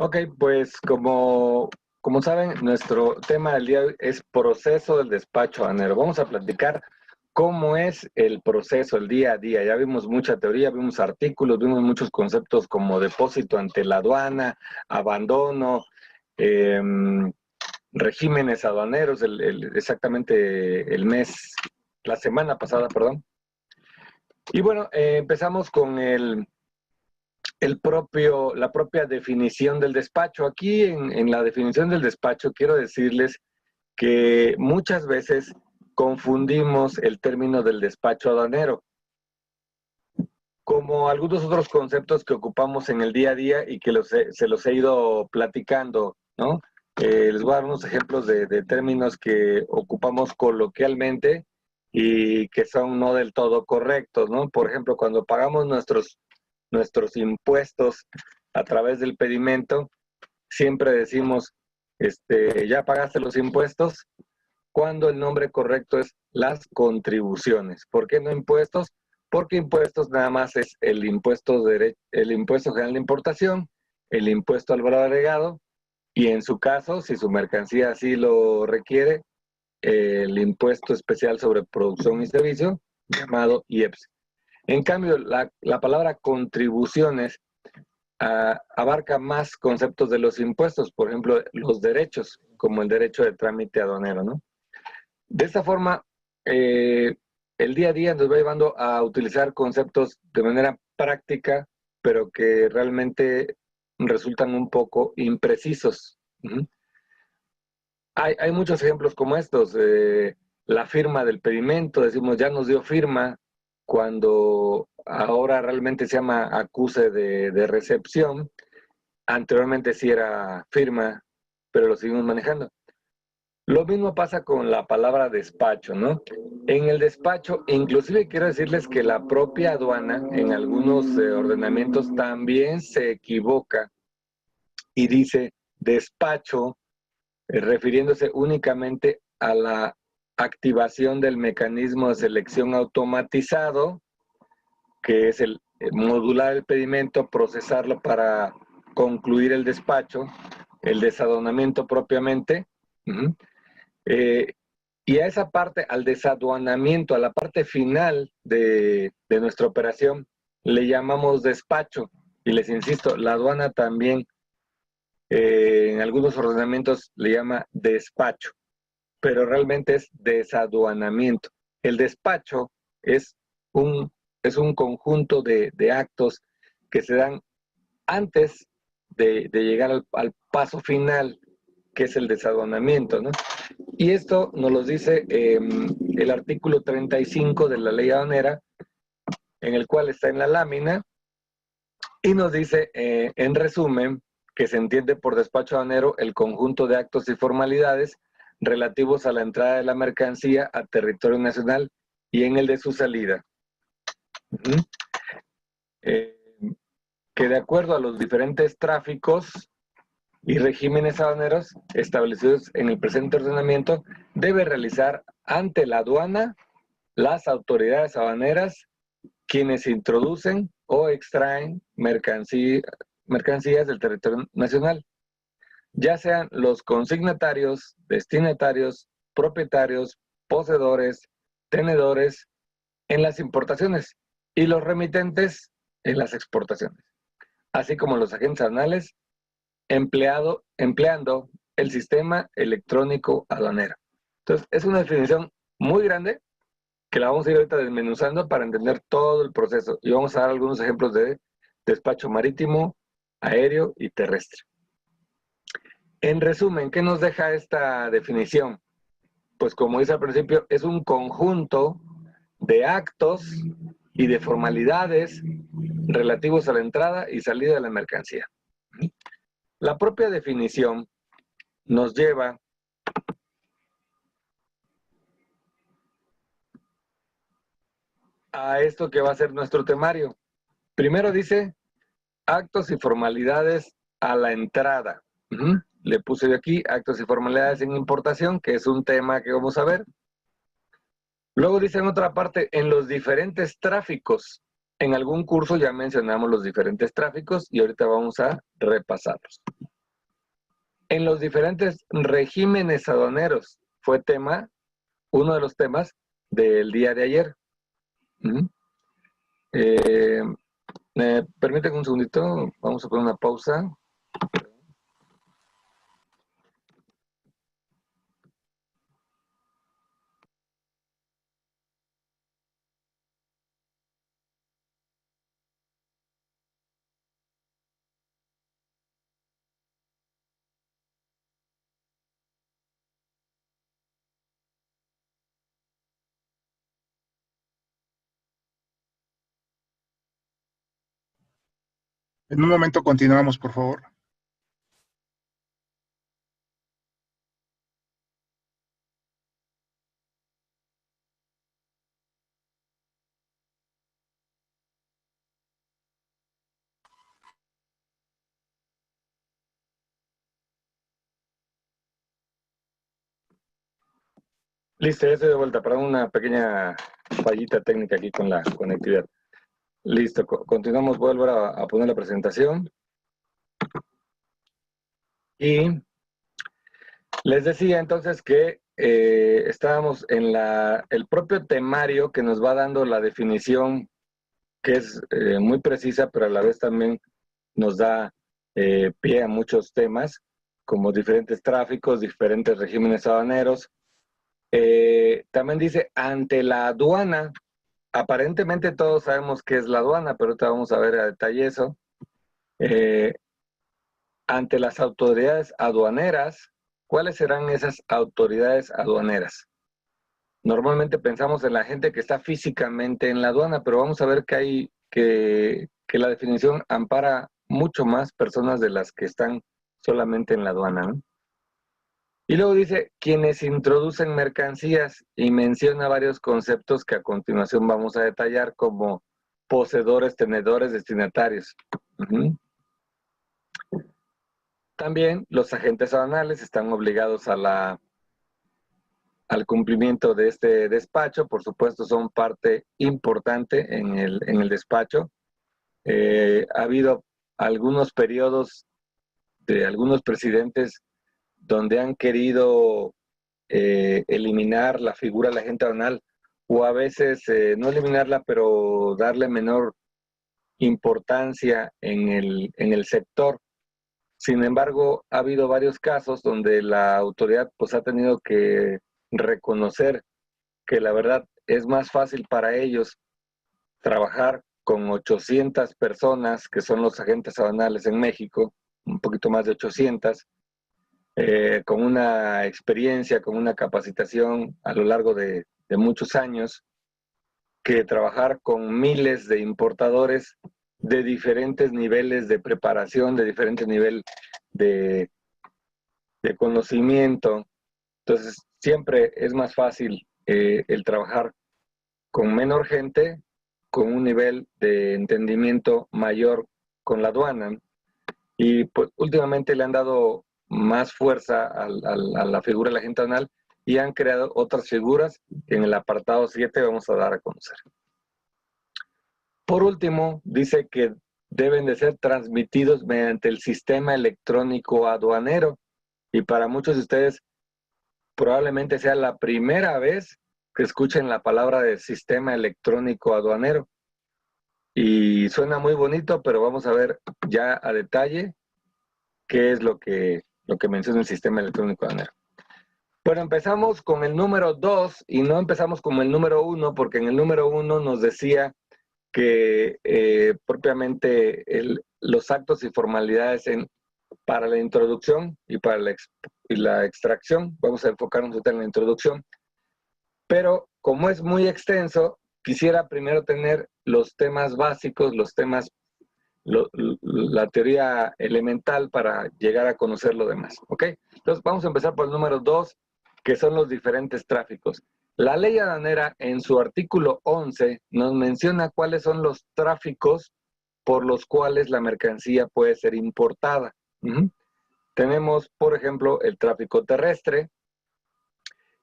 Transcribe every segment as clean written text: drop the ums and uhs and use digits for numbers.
Ok, pues como saben, nuestro tema del día de hoy es proceso del despacho aduanero. Vamos a platicar cómo es el proceso, el día a día. Ya vimos mucha teoría, vimos artículos, vimos muchos conceptos como depósito ante la aduana, abandono, eh, regímenes aduaneros, exactamente el mes, la semana pasada, perdón. Y bueno, empezamos con la propia definición del despacho. Aquí en la definición del despacho quiero decirles que muchas veces confundimos el término del despacho aduanero como algunos otros conceptos que ocupamos en el día a día y que se los he ido platicando, ¿no? Les voy a dar unos ejemplos de términos que ocupamos coloquialmente y que son no del todo correctos, ¿no? Por ejemplo, cuando pagamos nuestros impuestos a través del pedimento, siempre decimos, ¿ya pagaste los impuestos? Cuando el nombre correcto es las contribuciones. ¿Por qué no impuestos? Porque impuestos nada más es el impuesto general de importación, el impuesto al valor agregado, y en su caso, si su mercancía así lo requiere, el impuesto especial sobre producción y servicio, llamado IEPS. En cambio, la palabra contribuciones abarca más conceptos de los impuestos, por ejemplo, los derechos, como el derecho de trámite aduanero, ¿no? De esta forma, el día a día nos va llevando a utilizar conceptos de manera práctica, pero que realmente resultan un poco imprecisos. Hay muchos ejemplos como estos. La firma del pedimento, decimos ya nos dio firma, cuando ahora realmente se llama acuse de recepción. Anteriormente sí era firma, pero lo seguimos manejando. Lo mismo pasa con la palabra despacho, ¿no? En el despacho, inclusive quiero decirles que la propia aduana en algunos ordenamientos también se equivoca y dice despacho, refiriéndose únicamente a la activación del mecanismo de selección automatizado, que es el modular el pedimento, procesarlo para concluir el despacho, el desaduanamiento propiamente. Y a esa parte, al desaduanamiento, a la parte final de nuestra operación, le llamamos despacho. Y les insisto, la aduana también en algunos ordenamientos le llama despacho, pero realmente es desaduanamiento. El despacho es un conjunto de actos que se dan antes de llegar al paso final, que es el desaduanamiento, ¿no? Y esto nos lo dice el artículo 35 de la ley aduanera, en el cual está en la lámina, y nos dice, en resumen, que se entiende por despacho aduanero el conjunto de actos y formalidades relativos a la entrada de la mercancía a territorio nacional y en el de su salida. Que de acuerdo a los diferentes tráficos y regímenes aduaneros establecidos en el presente ordenamiento, debe realizar ante la aduana las autoridades aduaneras quienes introducen o extraen mercancías del territorio nacional, ya sean los consignatarios, destinatarios, propietarios, poseedores, tenedores en las importaciones y los remitentes en las exportaciones, así como los agentes aduanales empleando el sistema electrónico aduanero. Entonces, es una definición muy grande que la vamos a ir ahorita desmenuzando para entender todo el proceso. Y vamos a dar algunos ejemplos de despacho marítimo, aéreo y terrestre. En resumen, ¿qué nos deja esta definición? Pues como dice al principio, es un conjunto de actos y de formalidades relativos a la entrada y salida de la mercancía. La propia definición nos lleva a esto que va a ser nuestro temario. Primero dice actos y formalidades a la entrada. Le puse yo aquí actos y formalidades en importación, que es un tema que vamos a ver. Luego dice en otra parte, en los diferentes tráficos. En algún curso ya mencionamos los diferentes tráficos y ahorita vamos a repasarlos. en los diferentes regímenes aduaneros. Fue uno de los temas del día de ayer. ¿Me permiten un segundito? Vamos a poner una pausa. En un momento continuamos, por favor. Listo, ya estoy de vuelta para una pequeña fallita técnica aquí con la conectividad. Listo, continuamos, voy a volver a poner la presentación. Y les decía entonces que estábamos en el propio temario que nos va dando la definición, que es muy precisa, pero a la vez también nos da pie a muchos temas, como diferentes tráficos, diferentes regímenes aduaneros. También dice, ante la aduana, aparentemente todos sabemos qué es la aduana, pero ahorita vamos a ver a detalle eso. Ante las autoridades aduaneras, ¿cuáles serán esas autoridades aduaneras? Normalmente pensamos en la gente que está físicamente en la aduana, pero vamos a ver que la definición ampara mucho más personas de las que están solamente en la aduana, ¿no? Y luego dice, quienes introducen mercancías, y menciona varios conceptos que a continuación vamos a detallar, como poseedores, tenedores, destinatarios. También los agentes aduanales están obligados al cumplimiento de este despacho. Por supuesto, son parte importante en el despacho. Ha habido algunos periodos de algunos presidentes donde han querido eliminar la figura del agente aduanal, o a veces no eliminarla, pero darle menor importancia en el sector. Sin embargo, ha habido varios casos donde la autoridad pues ha tenido que reconocer que la verdad es más fácil para ellos trabajar con 800 personas, que son los agentes aduanales en México, un poquito más de 800, con una experiencia, con una capacitación a lo largo de muchos años, que trabajar con miles de importadores de diferentes niveles de preparación, de diferente nivel de conocimiento. Entonces, siempre es más fácil el trabajar con menor gente, con un nivel de entendimiento mayor con la aduana. Y pues últimamente le han dado más fuerza a la figura del agente aduanal y han creado otras figuras que en el apartado 7 vamos a dar a conocer. Por último, dice que deben de ser transmitidos mediante el sistema electrónico aduanero. Y para muchos de ustedes probablemente sea la primera vez que escuchen la palabra de sistema electrónico aduanero. Y suena muy bonito, pero vamos a ver ya a detalle qué es lo que menciona el sistema electrónico aduanero. Bueno, empezamos con el número 2 y no empezamos con el número 1, porque en el número 1 nos decía que propiamente los actos y formalidades para la introducción y para la extracción, vamos a enfocarnos en la introducción, pero como es muy extenso, quisiera primero tener los temas básicos, la teoría elemental para llegar a conocer lo demás, ¿ok? Entonces vamos a empezar por el número 2, que son los diferentes tráficos. La ley aduanera en su artículo 11 nos menciona cuáles son los tráficos por los cuales la mercancía puede ser importada. Tenemos, por ejemplo, el tráfico terrestre,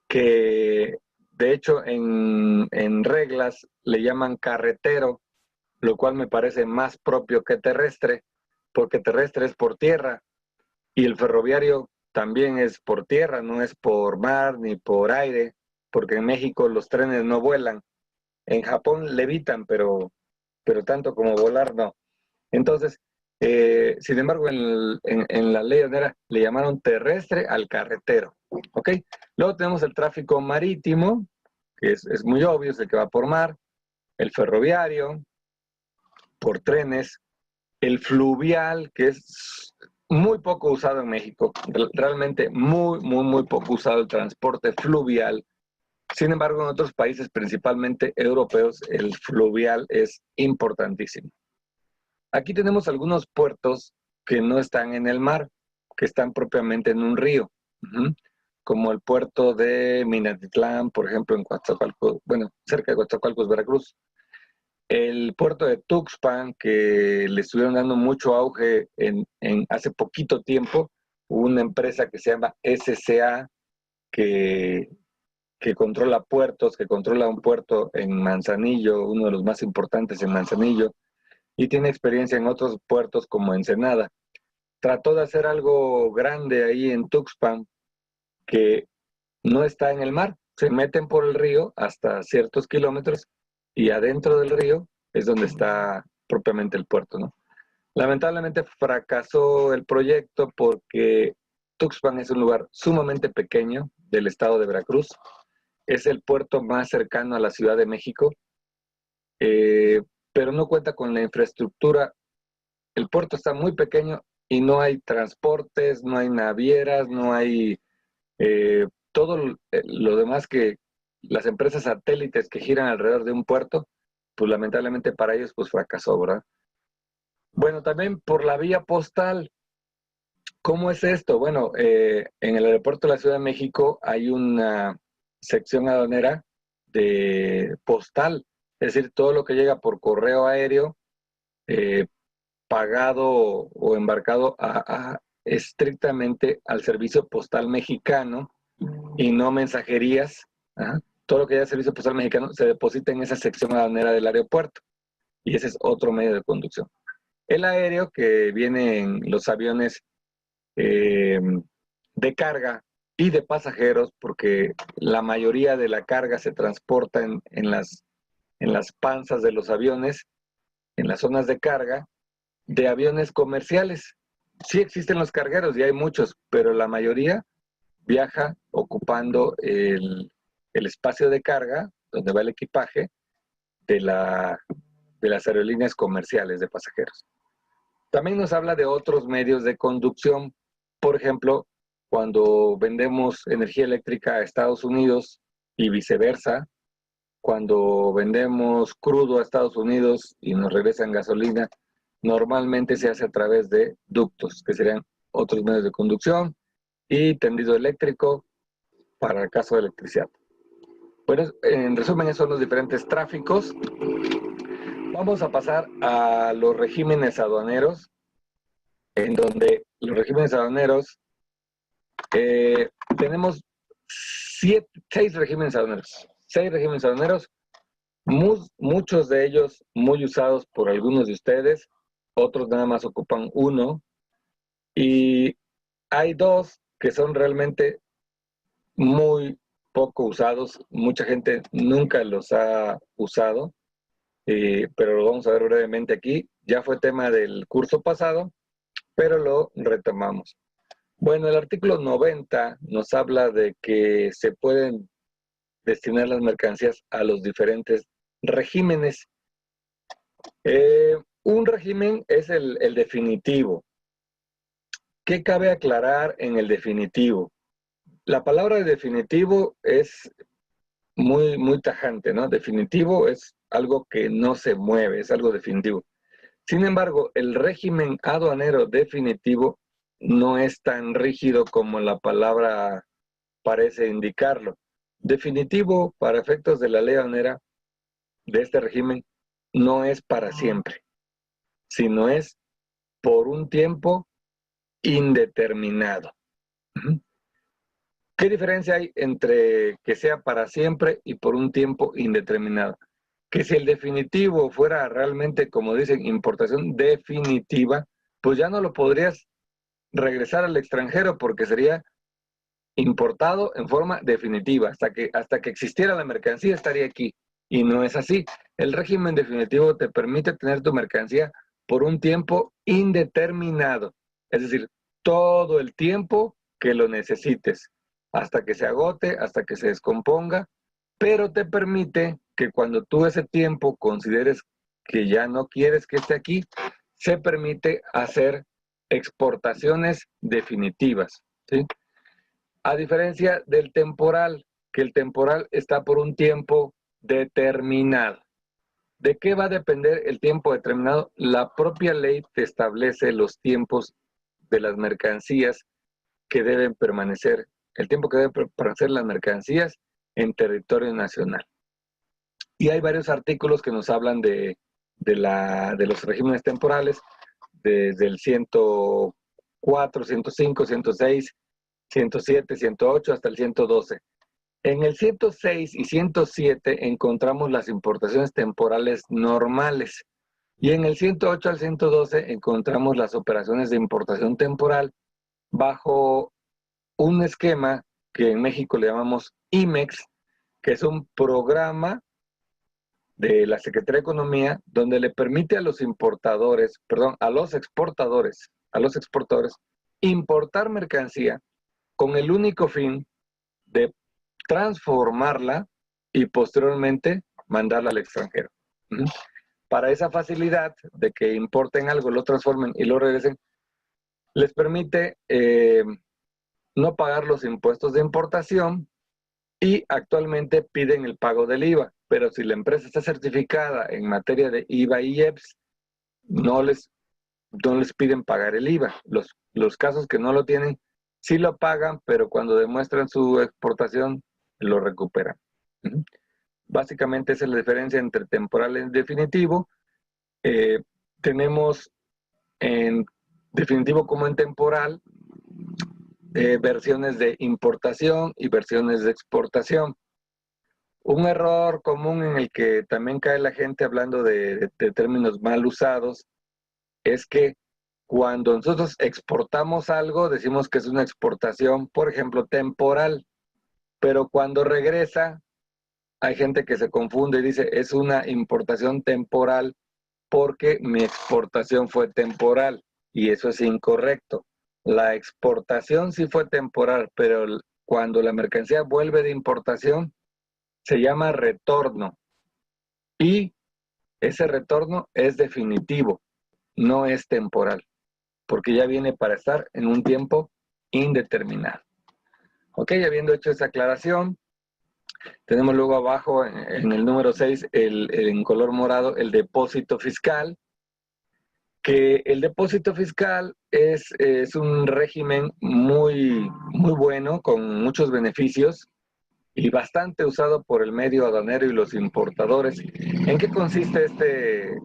que de hecho en reglas le llaman carretero, lo cual me parece más propio que terrestre, porque terrestre es por tierra y el ferroviario también es por tierra, no es por mar ni por aire, porque en México los trenes no vuelan. En Japón levitan, pero tanto como volar no. Entonces, sin embargo, en la ley aduanera le llamaron terrestre al carretero. ¿Ok? Luego tenemos el tráfico marítimo, que es muy obvio, es el que va por mar, el ferroviario, por trenes, el fluvial, que es muy poco usado en México, realmente muy poco usado el transporte fluvial. Sin embargo, en otros países, principalmente europeos, el fluvial es importantísimo. Aquí tenemos algunos puertos que no están en el mar, que están propiamente en un río, como el puerto de Minatitlán, por ejemplo, en Coatzacoalcos, bueno, cerca de Coatzacoalcos, Veracruz. El puerto de Tuxpan, que le estuvieron dando mucho auge hace poquito tiempo, una empresa que se llama SCA, que controla puertos, que controla un puerto en Manzanillo, uno de los más importantes en Manzanillo, y tiene experiencia en otros puertos como Ensenada. Trató de hacer algo grande ahí en Tuxpan, que no está en el mar, se meten por el río hasta ciertos kilómetros y adentro del río es donde está propiamente el puerto, ¿no? Lamentablemente fracasó el proyecto porque Tuxpan es un lugar sumamente pequeño del estado de Veracruz, es el puerto más cercano a la Ciudad de México, pero no cuenta con la infraestructura. El puerto está muy pequeño y no hay transportes, no hay navieras, no hay todo lo demás que las empresas satélites que giran alrededor de un puerto, pues lamentablemente para ellos pues fracasó, ¿verdad? Bueno, también por la vía postal, ¿cómo es esto? Bueno, en el aeropuerto de la Ciudad de México hay una sección aduanera de postal, es decir, todo lo que llega por correo aéreo, pagado o embarcado estrictamente al servicio postal mexicano y no mensajerías. ¿Ah? Todo lo que haya servicio postal mexicano se deposita en esa sección aduanera del aeropuerto y ese es otro medio de conducción. El aéreo, que viene en los aviones de carga y de pasajeros, porque la mayoría de la carga se transporta en las panzas de los aviones, en las zonas de carga, de aviones comerciales. Sí existen los cargueros y hay muchos, pero la mayoría viaja ocupando el espacio de carga, donde va el equipaje, de las aerolíneas comerciales de pasajeros. También nos habla de otros medios de conducción. Por ejemplo, cuando vendemos energía eléctrica a Estados Unidos y viceversa, cuando vendemos crudo a Estados Unidos y nos regresan gasolina, normalmente se hace a través de ductos, que serían otros medios de conducción, y tendido eléctrico para el caso de electricidad. Bueno, en resumen, esos son los diferentes tráficos. Vamos a pasar a los regímenes aduaneros, en donde los regímenes aduaneros, tenemos 6 regímenes aduaneros. 6 regímenes aduaneros, muchos de ellos muy usados por algunos de ustedes, otros nada más ocupan uno, y hay 2 que son realmente muy poco usados, mucha gente nunca los ha usado, pero lo vamos a ver brevemente aquí. Ya fue tema del curso pasado, pero lo retomamos. Bueno, el artículo 90 nos habla de que se pueden destinar las mercancías a los diferentes regímenes. Un régimen es el definitivo. ¿Qué cabe aclarar en el definitivo? La palabra definitivo es muy tajante, ¿no? Definitivo es algo que no se mueve, es algo definitivo. Sin embargo, el régimen aduanero definitivo no es tan rígido como la palabra parece indicarlo. Definitivo, para efectos de la ley aduanera de este régimen, no es para siempre, sino es por un tiempo indeterminado. ¿Qué diferencia hay entre que sea para siempre y por un tiempo indeterminado? Que si el definitivo fuera realmente, como dicen, importación definitiva, pues ya no lo podrías regresar al extranjero porque sería importado en forma definitiva. Hasta que existiera la mercancía estaría aquí. Y no es así. El régimen definitivo te permite tener tu mercancía por un tiempo indeterminado. Es decir, todo el tiempo que lo necesites. Hasta que se agote, hasta que se descomponga. Pero te permite que cuando tú ese tiempo consideres que ya no quieres que esté aquí, se permite hacer exportaciones definitivas, ¿sí? A diferencia del temporal, que el temporal está por un tiempo determinado. ¿De qué va a depender el tiempo determinado? La propia ley te establece los tiempos de las mercancías que deben permanecer, el tiempo que deben permanecer las mercancías en territorio nacional. Y hay varios artículos que nos hablan de los regímenes temporales, desde el 104, 105, 106, 107, 108 hasta el 112. En el 106 y 107 encontramos las importaciones temporales normales y en el 108 al 112 encontramos las operaciones de importación temporal bajo un esquema que en México le llamamos IMEX, que es un programa de la Secretaría de Economía donde le permite a los importadores, perdón, a los exportadores importar mercancía con el único fin de transformarla y posteriormente mandarla al extranjero. Para esa facilidad de que importen algo, lo transformen y lo regresen, les permite no pagar los impuestos de importación y actualmente piden el pago del IVA. Pero si la empresa está certificada en materia de IVA y IEPS, no les piden pagar el IVA. Los casos que no lo tienen, sí lo pagan, pero cuando demuestran su exportación, lo recuperan. Básicamente esa es la diferencia entre temporal y definitivo. Tenemos en definitivo como en temporal versiones de importación y versiones de exportación. Un error común en el que también cae la gente hablando de términos mal usados es que cuando nosotros exportamos algo, decimos que es una exportación, por ejemplo, temporal, pero cuando regresa, hay gente que se confunde y dice, es una importación temporal porque mi exportación fue temporal, y eso es incorrecto. La exportación sí fue temporal, pero cuando la mercancía vuelve de importación, se llama retorno, y ese retorno es definitivo, no es temporal, porque ya viene para estar en un tiempo indeterminado. Ok, habiendo hecho esa aclaración, tenemos luego abajo en el número 6, en color morado, el depósito fiscal, que el depósito fiscal es un régimen muy, muy bueno, con muchos beneficios y bastante usado por el medio aduanero y los importadores. ¿En qué consiste este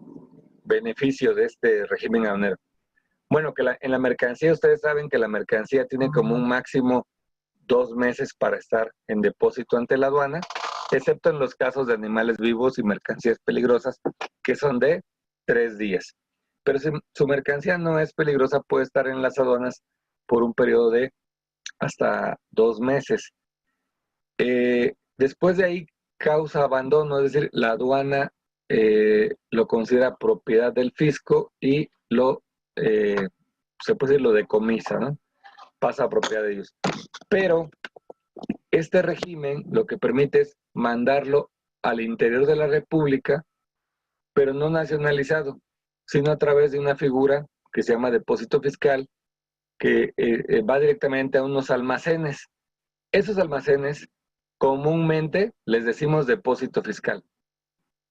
beneficio de este régimen aduanero? Bueno, que en la mercancía, ustedes saben que la mercancía tiene como un máximo 2 meses para estar en depósito ante la aduana, excepto en los casos de animales vivos y mercancías peligrosas, que son de 3 días. Pero si su mercancía no es peligrosa, puede estar en las aduanas por un periodo de hasta 2 meses. Después de ahí causa abandono, es decir, la aduana lo considera propiedad del fisco y se puede decir, lo decomisa, ¿no? Pasa a propiedad de ellos. Pero este régimen lo que permite es mandarlo al interior de la República, pero no nacionalizado, sino a través de una figura que se llama depósito fiscal, que va directamente a unos almacenes. Esos almacenes comúnmente les decimos depósito fiscal,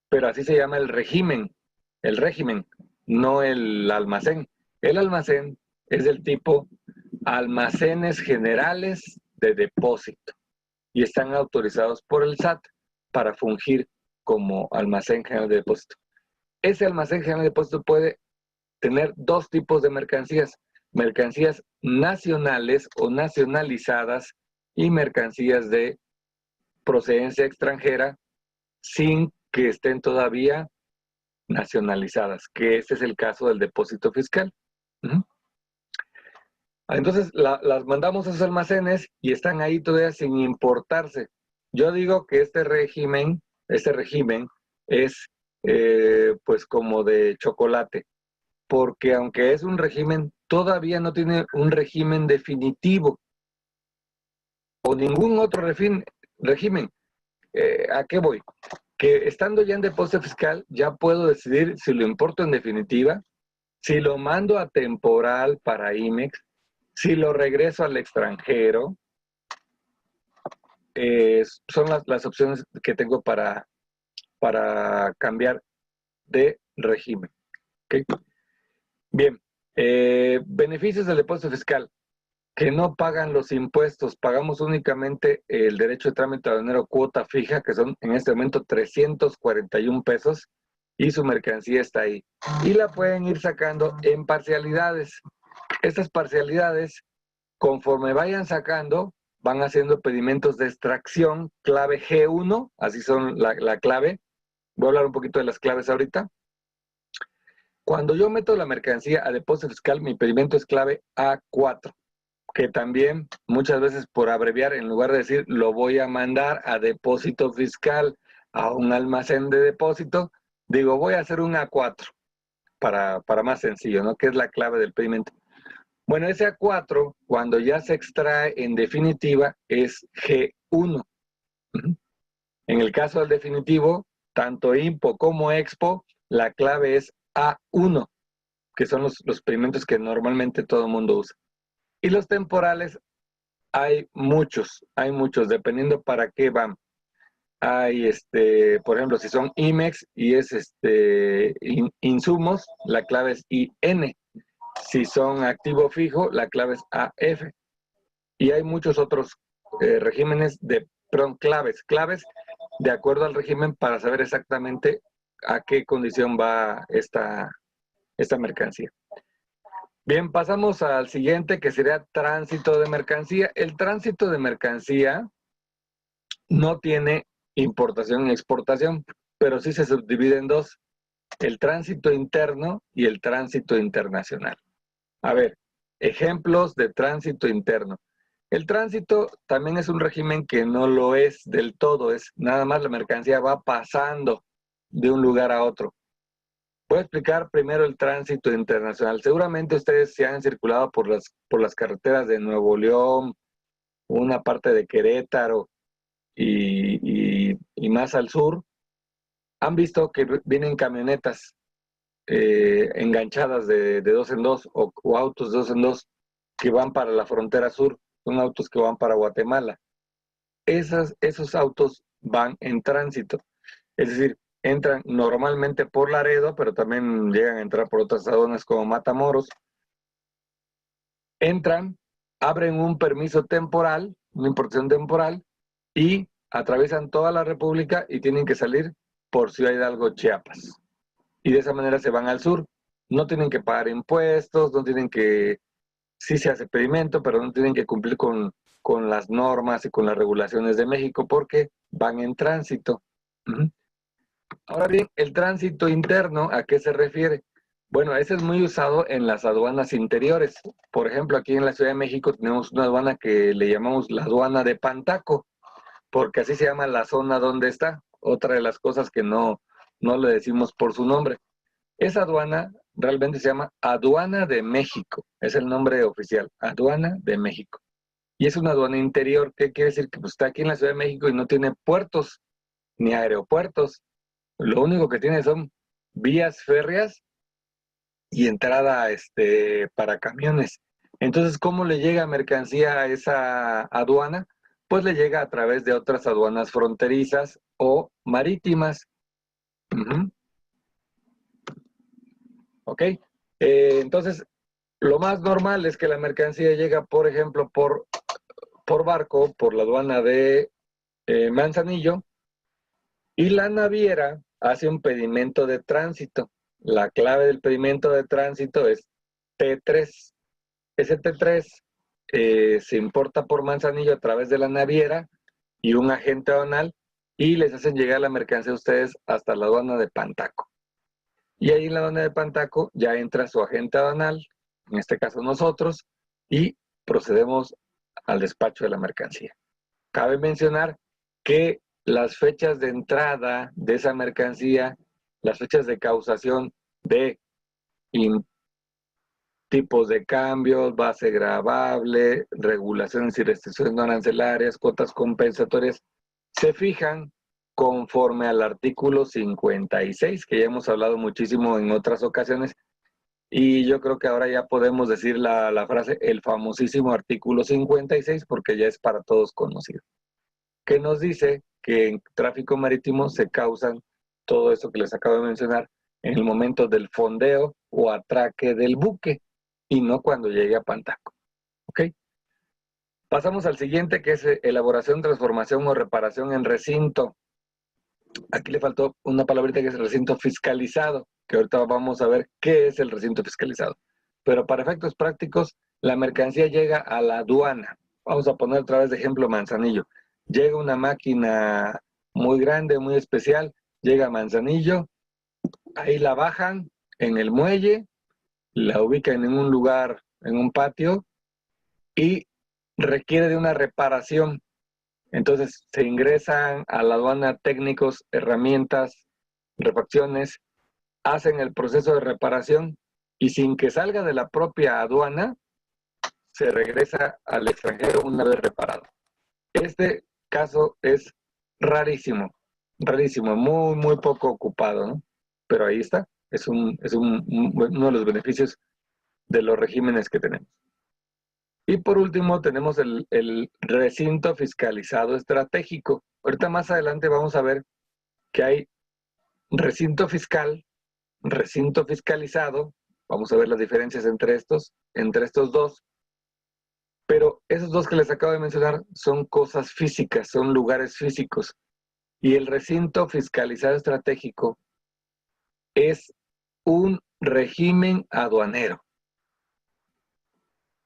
pero así se llama el régimen, no el almacén. El almacén es del tipo almacenes generales de depósito y están autorizados por el SAT para fungir como almacén general de depósito. Ese almacén general de depósito puede tener 2 tipos de mercancías: mercancías nacionales o nacionalizadas y mercancías de procedencia extranjera sin que estén todavía nacionalizadas, que ese es el caso del depósito fiscal. Entonces las mandamos a esos almacenes y están ahí todavía sin importarse. Yo digo que este régimen es pues como de chocolate, porque aunque es un régimen, todavía no tiene un régimen definitivo o ningún otro régimen. ¿A qué voy? Que estando ya en depósito fiscal, ya puedo decidir si lo importo en definitiva, si lo mando a temporal para IMEX, si lo regreso al extranjero. Son las opciones que tengo para cambiar de régimen. ¿Okay? Bien, beneficios del depósito fiscal, que no pagan los impuestos, pagamos únicamente el derecho de trámite aduanero cuota fija, que son en este momento 341 pesos, y su mercancía está ahí. Y la pueden ir sacando en parcialidades. Estas parcialidades, conforme vayan sacando, van haciendo pedimentos de extracción, clave G1, así son la clave. Voy a hablar un poquito de las claves ahorita. Cuando yo meto la mercancía a depósito fiscal, mi pedimento es clave A4, que también muchas veces por abreviar, en lugar de decir lo voy a mandar a depósito fiscal a un almacén de depósito, digo voy a hacer un A4 para más sencillo, ¿no? Que es la clave del pedimento. Bueno, ese A4, cuando ya se extrae en definitiva, es G1. En el caso del definitivo, tanto IMPO como EXPO, la clave es A1, que son los pedimentos que normalmente todo el mundo usa. Y los temporales, hay muchos, dependiendo para qué van. Hay, por ejemplo, si son IMEX y es insumos, la clave es IN. Si son activo fijo, la clave es AF. Y hay muchos otros regímenes claves de acuerdo al régimen para saber exactamente a qué condición va esta mercancía. Bien, pasamos al siguiente, que sería tránsito de mercancía. El tránsito de mercancía no tiene importación y exportación, pero sí se subdivide en dos, el tránsito interno y el tránsito internacional. A ver, ejemplos de tránsito interno. El tránsito también es un régimen que no lo es del todo, es nada más la mercancía va pasando de un lugar a otro. Voy a explicar primero el tránsito internacional. Seguramente ustedes se han circulado por las carreteras de Nuevo León, una parte de Querétaro y más al sur. Han visto que vienen camionetas enganchadas de dos en dos o autos de dos en dos que van para la frontera sur. Son autos que van para Guatemala. Esos autos van en tránsito. Es decir, entran normalmente por Laredo, pero también llegan a entrar por otras aduanas como Matamoros. Entran, abren un permiso temporal, una importación temporal, y atraviesan toda la República y tienen que salir por Ciudad Hidalgo, Chiapas. Y de esa manera se van al sur. No tienen que pagar impuestos, no tienen que... Sí se hace pedimento, pero no tienen que cumplir con las normas y con las regulaciones de México porque van en tránsito. Ahora bien, el tránsito interno, ¿a qué se refiere? Bueno, ese es muy usado en las aduanas interiores. Por ejemplo, aquí en la Ciudad de México tenemos una aduana que le llamamos la aduana de Pantaco, porque así se llama la zona donde está. Otra de las cosas que no le decimos por su nombre. Esa aduana realmente se llama Aduana de México, es el nombre oficial, Aduana de México. Y es una aduana interior, ¿qué quiere decir? Que pues, está aquí en la Ciudad de México y no tiene puertos ni aeropuertos. Lo único que tiene son vías férreas y entrada para camiones. Entonces, ¿cómo le llega mercancía a esa aduana? Pues le llega a través de otras aduanas fronterizas o marítimas. ¿Ok? Entonces, lo más normal es que la mercancía llega, por ejemplo, por barco, por la aduana de Manzanillo, y la naviera hace un pedimento de tránsito. La clave del pedimento de tránsito es T3. Ese T3 se importa por Manzanillo a través de la naviera y un agente aduanal, y les hacen llegar la mercancía a ustedes hasta la aduana de Pantaco. Y ahí en la aduana de Pantaco ya entra su agente aduanal, en este caso nosotros, y procedemos al despacho de la mercancía. Cabe mencionar que las fechas de entrada de esa mercancía, las fechas de causación de tipos de cambios, base gravable, regulaciones y restricciones no arancelarias, cuotas compensatorias, se fijan conforme al artículo 56, que ya hemos hablado muchísimo en otras ocasiones, y yo creo que ahora ya podemos decir la frase, el famosísimo artículo 56, porque ya es para todos conocido, que nos dice que en tráfico marítimo se causan todo eso que les acabo de mencionar en el momento del fondeo o atraque del buque, y no cuando llegue a Pantaco. ¿Ok? Pasamos al siguiente, que es elaboración, transformación o reparación en recinto. Aquí le faltó una palabrita que es recinto fiscalizado, que ahorita vamos a ver qué es el recinto fiscalizado. Pero para efectos prácticos, la mercancía llega a la aduana. Vamos a poner otra vez de ejemplo Manzanillo. Llega una máquina muy grande, muy especial, llega a Manzanillo, ahí la bajan en el muelle, la ubican en un lugar, en un patio, y requiere de una reparación. Entonces se ingresan a la aduana técnicos, herramientas, refacciones, hacen el proceso de reparación y sin que salga de la propia aduana, se regresa al extranjero una vez reparado. Este caso es rarísimo, rarísimo, muy, muy poco ocupado, ¿no? Pero ahí está, es uno de los beneficios de los regímenes que tenemos. Y por último tenemos el recinto fiscalizado estratégico. Ahorita más adelante vamos a ver que hay recinto fiscal, recinto fiscalizado. Vamos a ver las diferencias entre estos dos. Pero esos dos que les acabo de mencionar son cosas físicas, son lugares físicos. Y el recinto fiscalizado estratégico es un régimen aduanero,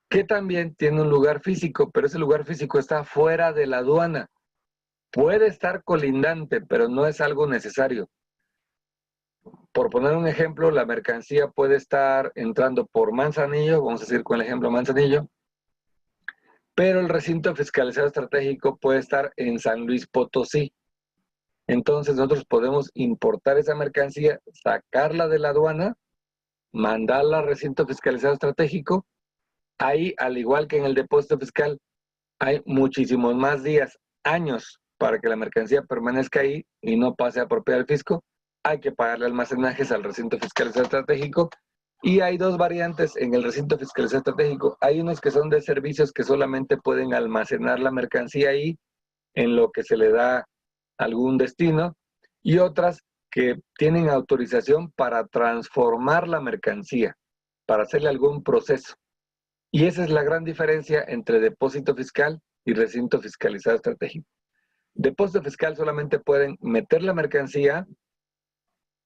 que también tiene un lugar físico, pero ese lugar físico está fuera de la aduana. Puede estar colindante, pero no es algo necesario. Por poner un ejemplo, la mercancía puede estar entrando por Manzanillo, vamos a decir con el ejemplo Manzanillo, pero el recinto fiscalizado estratégico puede estar en San Luis Potosí. Entonces nosotros podemos importar esa mercancía, sacarla de la aduana, mandarla al recinto fiscalizado estratégico. Ahí, al igual que en el depósito fiscal, hay muchísimos más días, años, para que la mercancía permanezca ahí y no pase a propiedad del fisco. Hay que pagarle almacenajes al recinto fiscalizado estratégico. Y hay dos variantes en el recinto fiscalizado estratégico. Hay unos que son de servicios que solamente pueden almacenar la mercancía ahí, en lo que se le da algún destino, y otras que tienen autorización para transformar la mercancía, para hacerle algún proceso. Y esa es la gran diferencia entre depósito fiscal y recinto fiscalizado estratégico. Depósito fiscal solamente pueden meter la mercancía,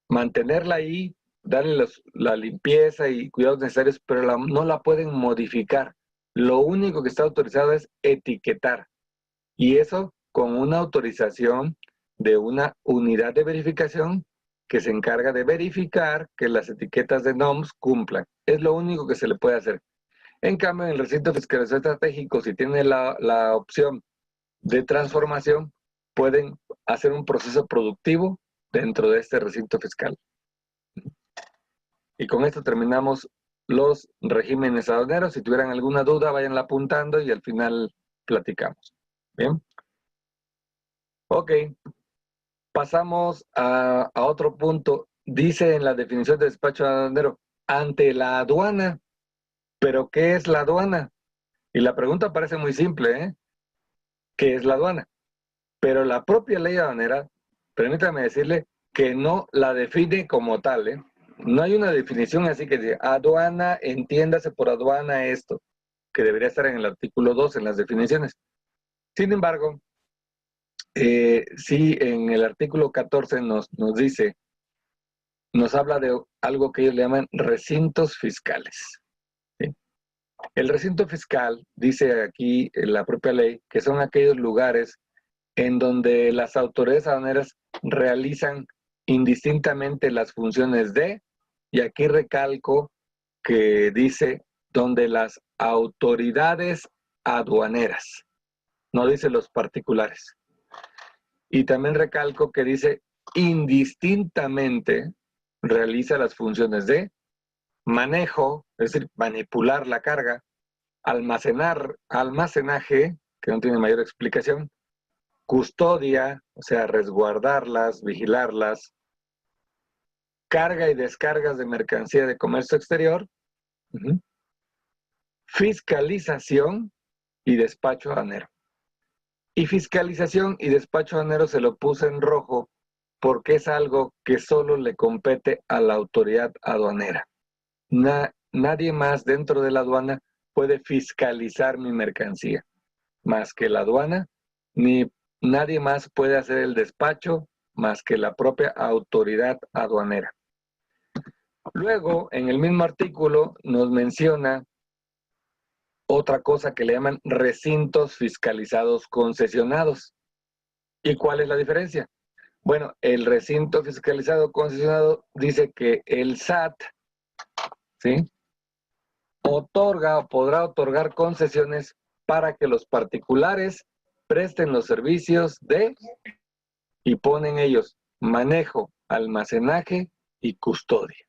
mantenerla ahí, darle la limpieza y cuidados necesarios, pero no la pueden modificar. Lo único que está autorizado es etiquetar. Y eso con una autorización de una unidad de verificación que se encarga de verificar que las etiquetas de NOMS cumplan. Es lo único que se le puede hacer. En cambio, en el recinto fiscalizado estratégico, si tiene la opción de transformación, pueden hacer un proceso productivo dentro de este recinto fiscal. Y con esto terminamos los regímenes aduaneros. Si tuvieran alguna duda, vayanla apuntando y al final platicamos. Bien. Ok. Pasamos a otro punto. Dice en la definición de despacho aduanero, ante la aduana. ¿Pero qué es la aduana? Y la pregunta parece muy simple, ¿eh? ¿Qué es la aduana? Pero la propia ley aduanera, permítame decirle que no la define como tal, ¿eh? No hay una definición así que diga, aduana, entiéndase por aduana esto, que debería estar en el artículo 2, en las definiciones. Sin embargo, sí, en el artículo 14 nos dice, nos habla de algo que ellos le llaman recintos fiscales. ¿Sí? El recinto fiscal, dice aquí en la propia ley, que son aquellos lugares en donde las autoridades aduaneras realizan indistintamente las funciones de, y aquí recalco que dice, donde las autoridades aduaneras. No dice los particulares. Y también recalco que dice indistintamente realiza las funciones de manejo, es decir, manipular la carga, almacenaje, que no tiene mayor explicación, custodia, o sea, resguardarlas, vigilarlas, carga y descargas de mercancía de comercio exterior, fiscalización y despacho aduanero. Y fiscalización y despacho aduanero se lo puse en rojo porque es algo que solo le compete a la autoridad aduanera. Nadie más dentro de la aduana puede fiscalizar mi mercancía, más que la aduana, ni nadie más puede hacer el despacho más que la propia autoridad aduanera. Luego, en el mismo artículo, nos menciona otra cosa que le llaman recintos fiscalizados concesionados. ¿Y cuál es la diferencia? Bueno, el recinto fiscalizado concesionado dice que el SAT, ¿sí?, otorga o podrá otorgar concesiones para que los particulares presten los servicios de, y ponen ellos, manejo, almacenaje y custodia.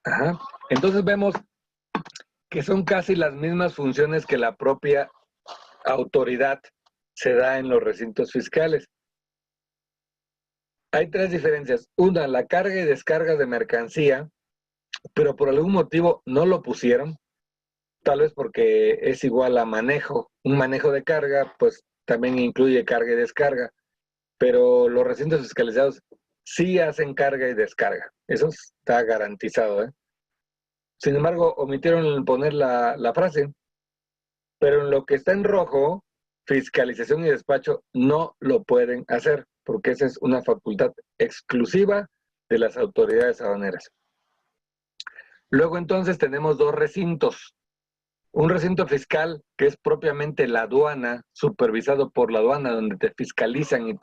Ajá. Entonces vemos que son casi las mismas funciones que la propia autoridad se da en los recintos fiscales. Hay tres diferencias. Una, la carga y descarga de mercancía, pero por algún motivo no lo pusieron, tal vez porque es igual a manejo. Un manejo de carga, pues también incluye carga y descarga, pero los recintos fiscalizados sí hacen carga y descarga. Eso está garantizado, ¿eh? Sin embargo, omitieron poner la frase, pero en lo que está en rojo, fiscalización y despacho no lo pueden hacer, porque esa es una facultad exclusiva de las autoridades aduaneras. Luego entonces tenemos dos recintos. Un recinto fiscal, que es propiamente la aduana, supervisado por la aduana, donde te fiscalizan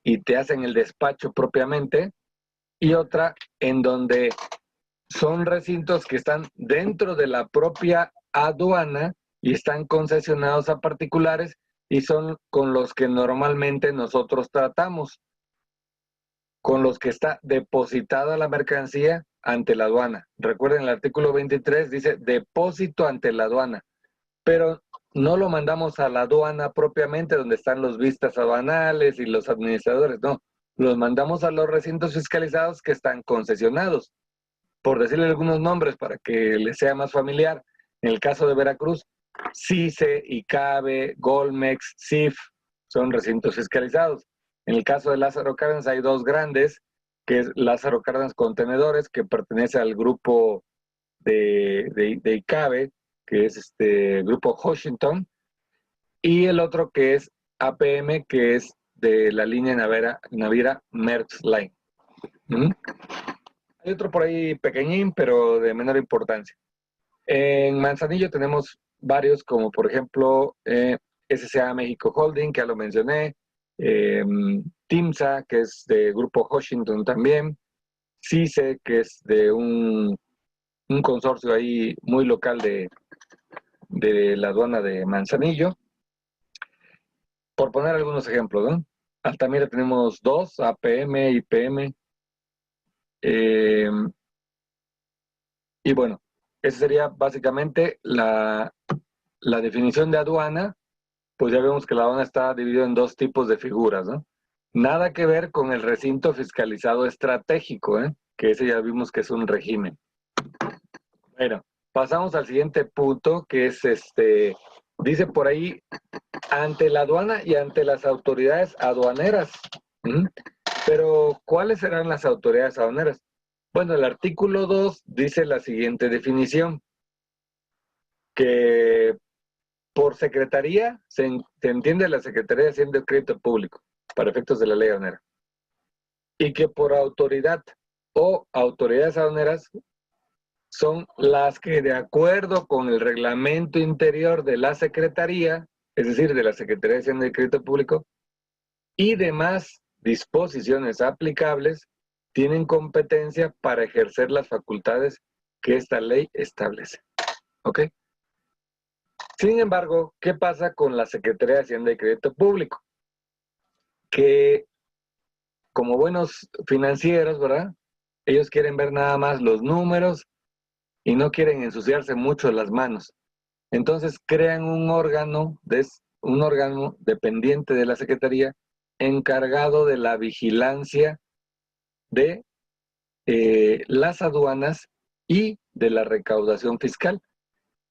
y te hacen el despacho propiamente, y otra en donde son recintos que están dentro de la propia aduana y están concesionados a particulares y son con los que normalmente nosotros tratamos, con los que está depositada la mercancía ante la aduana. Recuerden, el artículo 23 dice depósito ante la aduana, pero no lo mandamos a la aduana propiamente, donde están los vistas aduanales y los administradores, no. Los mandamos a los recintos fiscalizados que están concesionados. Por decirle algunos nombres para que les sea más familiar, en el caso de Veracruz, CICE, ICABE, Golmex, CIF, son recintos fiscalizados. En el caso de Lázaro Cárdenas hay dos grandes, que es Lázaro Cárdenas Contenedores, que pertenece al grupo de ICABE, que es grupo Washington, y el otro que es APM, que es de la línea naviera Maersk Line. Hay otro por ahí pequeñín, pero de menor importancia. En Manzanillo tenemos varios, como por ejemplo SCA México Holding, que ya lo mencioné, TIMSA, que es de Grupo Washington también, CICE, que es de un consorcio ahí muy local de la aduana de Manzanillo, por poner algunos ejemplos, ¿no? Altamira tenemos dos, APM, IPM, y bueno, esa sería básicamente la definición de aduana. Pues ya vemos que la aduana está dividida en dos tipos de figuras, ¿no? Nada que ver con el recinto fiscalizado estratégico, que ese ya vimos que es un régimen. Bueno, pasamos al siguiente punto, que es dice por ahí, ante la aduana y ante las autoridades aduaneras. Pero, ¿cuáles serán las autoridades aduaneras? Bueno, el artículo 2 dice la siguiente definición, que por secretaría se entiende la Secretaría de Hacienda y Crédito Público, para efectos de la ley aduanera, y que por autoridad o autoridades aduaneras son las que, de acuerdo con el reglamento interior de la Secretaría, es decir, de la Secretaría de Hacienda y Crédito Público, y demás disposiciones aplicables, tienen competencia para ejercer las facultades que esta ley establece. ¿Ok? Sin embargo, ¿qué pasa con la Secretaría de Hacienda y Crédito Público? Que como buenos financieros, ¿verdad? Ellos quieren ver nada más los números y no quieren ensuciarse mucho las manos. Entonces crean un órgano dependiente de la Secretaría encargado de la vigilancia de las aduanas y de la recaudación fiscal,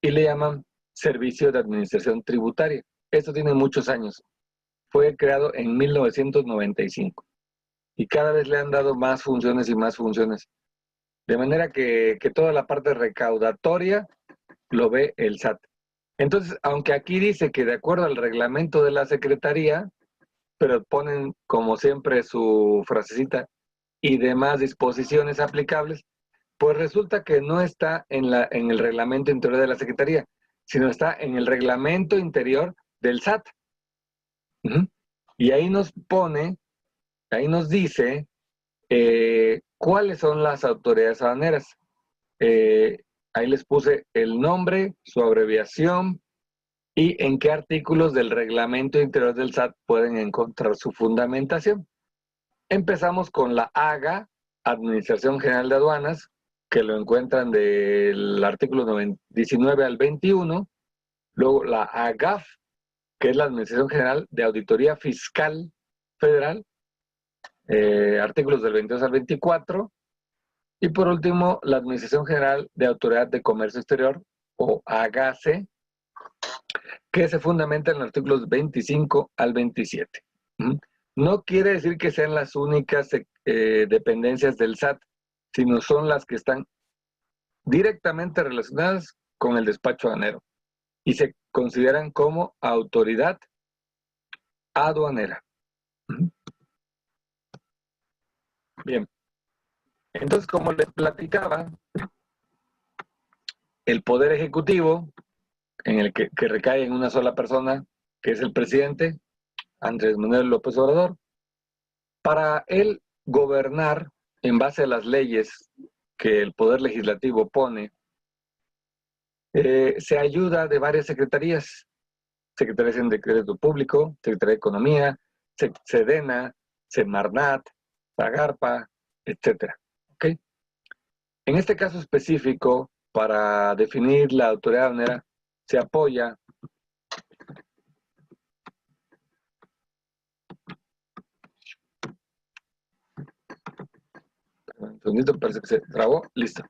y le llaman Servicio de Administración Tributaria. Esto tiene muchos años. Fue creado en 1995 y cada vez le han dado más funciones y más funciones. De manera que toda la parte recaudatoria lo ve el SAT. Entonces, aunque aquí dice que de acuerdo al reglamento de la Secretaría, pero ponen como siempre su frasecita y demás disposiciones aplicables, pues resulta que no está en el reglamento interior de la Secretaría, sino está en el reglamento interior del SAT. Y ahí nos dice cuáles son las autoridades aduaneras. Ahí les puse el nombre, su abreviación y en qué artículos del reglamento interior del SAT pueden encontrar su fundamentación. Empezamos con la AGA, Administración General de Aduanas, que lo encuentran del artículo 19 al 21. Luego la AGAF, que es la Administración General de Auditoría Fiscal Federal, artículos del 22 al 24. Y por último, la Administración General de Autoridad de Comercio Exterior, o AGACE, que se fundamenta en los artículos 25 al 27. No quiere decir que sean las únicas dependencias del SAT, sino son las que están directamente relacionadas con el despacho aduanero y se consideran como autoridad aduanera. Bien, entonces como les platicaba, el Poder Ejecutivo, en el que recae en una sola persona, que es el presidente, Andrés Manuel López Obrador, para él gobernar en base a las leyes que el Poder Legislativo pone, se ayuda de varias secretarías: Secretaría de Crédito Público, Secretaría de Economía, Sedena, Semarnat, Zagarpa, etc. ¿Okay? En este caso específico, para definir la autoridad aduanera, se apoya un segundito, parece que se trabó, listo.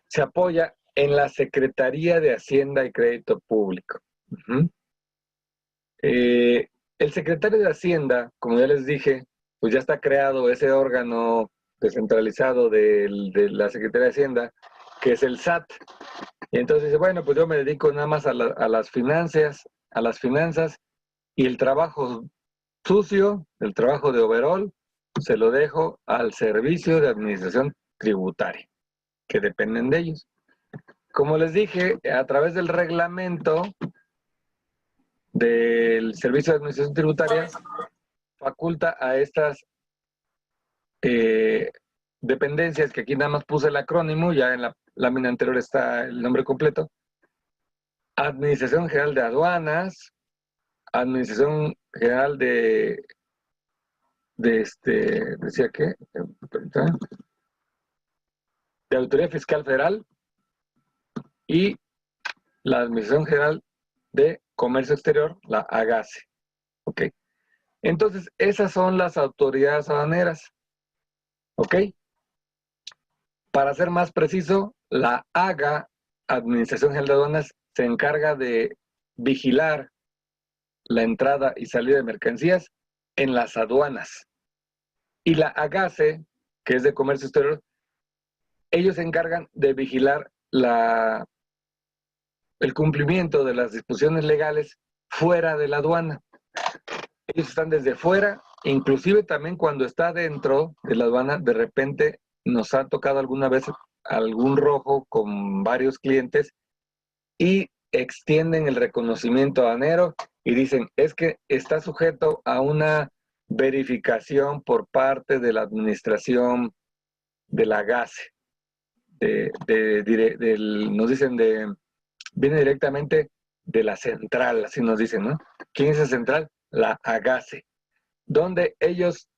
Se apoya en la Secretaría de Hacienda y Crédito Público. El secretario de Hacienda, como ya les dije, pues ya está creado ese órgano descentralizado de la Secretaría de Hacienda, que es el SAT. Y entonces dice, bueno, pues yo me dedico nada más a las finanzas, y el trabajo sucio, el trabajo de overall, se lo dejo al Servicio de Administración Tributaria, que dependen de ellos. Como les dije, a través del reglamento del Servicio de Administración Tributaria, faculta a estas dependencias, que aquí nada más puse el acrónimo, ya en la lámina anterior está el nombre completo: Administración General de Aduanas, Administración General decía que, de Autoridad Fiscal Federal, y la Administración General de Comercio Exterior, la AGACE. ¿Ok? Entonces, esas son las autoridades aduaneras. ¿Ok? Para ser más preciso, la AGA, Administración General de Aduanas, se encarga de vigilar la entrada y salida de mercancías en las aduanas. Y la AGACE, que es de Comercio Exterior, ellos se encargan de vigilar el cumplimiento de las disposiciones legales fuera de la aduana. Ellos están desde fuera, inclusive también cuando está dentro de la aduana. De repente nos ha tocado alguna vez algún rojo con varios clientes y extienden el reconocimiento aduanero y dicen, es que está sujeto a una verificación por parte de la administración de la GASE. Nos dicen viene directamente de la central, así nos dicen, ¿no? ¿Quién es la central? La AGASE, donde ellos,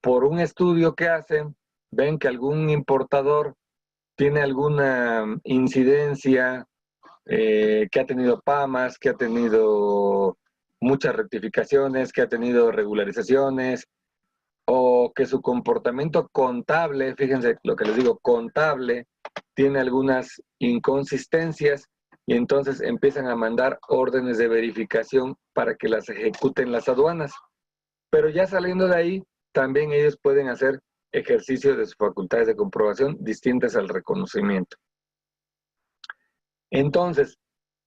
por un estudio que hacen, ven que algún importador tiene alguna incidencia, que ha tenido PAMAS, que ha tenido muchas rectificaciones, que ha tenido regularizaciones, o que su comportamiento contable, fíjense lo que les digo, contable, tiene algunas inconsistencias y entonces empiezan a mandar órdenes de verificación para que las ejecuten las aduanas. Pero ya saliendo de ahí, también ellos pueden hacer ejercicio de sus facultades de comprobación distintas al reconocimiento. Entonces,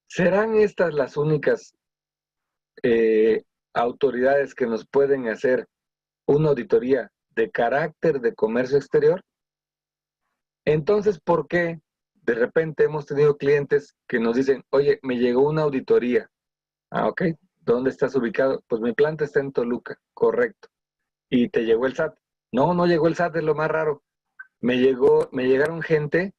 ¿serán estas las únicas autoridades que nos pueden hacer una auditoría de carácter de comercio exterior? Entonces, ¿por qué de repente hemos tenido clientes que nos dicen, oye, me llegó una auditoría? Ah, ok. ¿Dónde estás ubicado? Pues mi planta está en Toluca, correcto. ¿Y te llegó el SAT? No, no llegó el SAT, es lo más raro. Me llegaron gente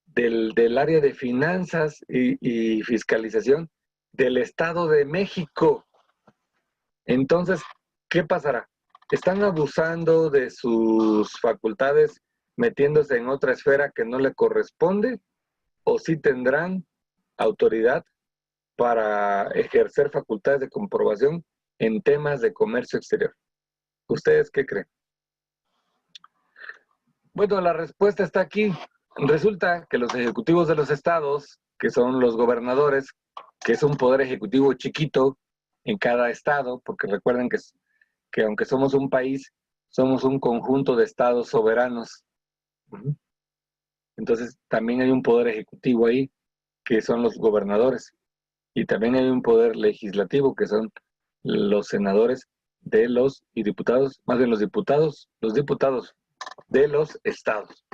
del área de finanzas y fiscalización del Estado de México. Entonces, ¿qué pasará? ¿Están abusando de sus facultades metiéndose en otra esfera que no le corresponde? ¿O sí tendrán autoridad para ejercer facultades de comprobación en temas de comercio exterior? ¿Ustedes qué creen? Bueno, la respuesta está aquí. Resulta que los ejecutivos de los estados, que son los gobernadores, que es un poder ejecutivo chiquito en cada estado, porque recuerden que aunque somos un país, somos un conjunto de estados soberanos. Entonces, también hay un poder ejecutivo ahí, que son los gobernadores. Y también hay un poder legislativo, que son los senadores y diputados, más bien los diputados de los estados,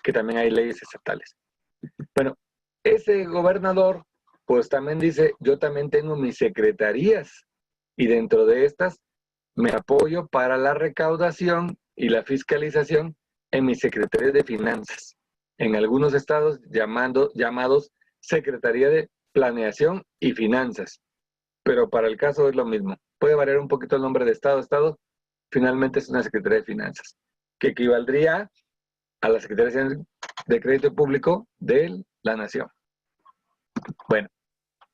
que también hay leyes estatales. Bueno, ese gobernador, pues también dice, yo también tengo mis secretarías, y dentro de estas me apoyo para la recaudación y la fiscalización en mi Secretaría de Finanzas. En algunos estados llamados Secretaría de Planeación y Finanzas. Pero para el caso es lo mismo. Puede variar un poquito el nombre de estado a estado. Finalmente es una Secretaría de Finanzas, que equivaldría a la Secretaría de Crédito Público de la Nación. Bueno,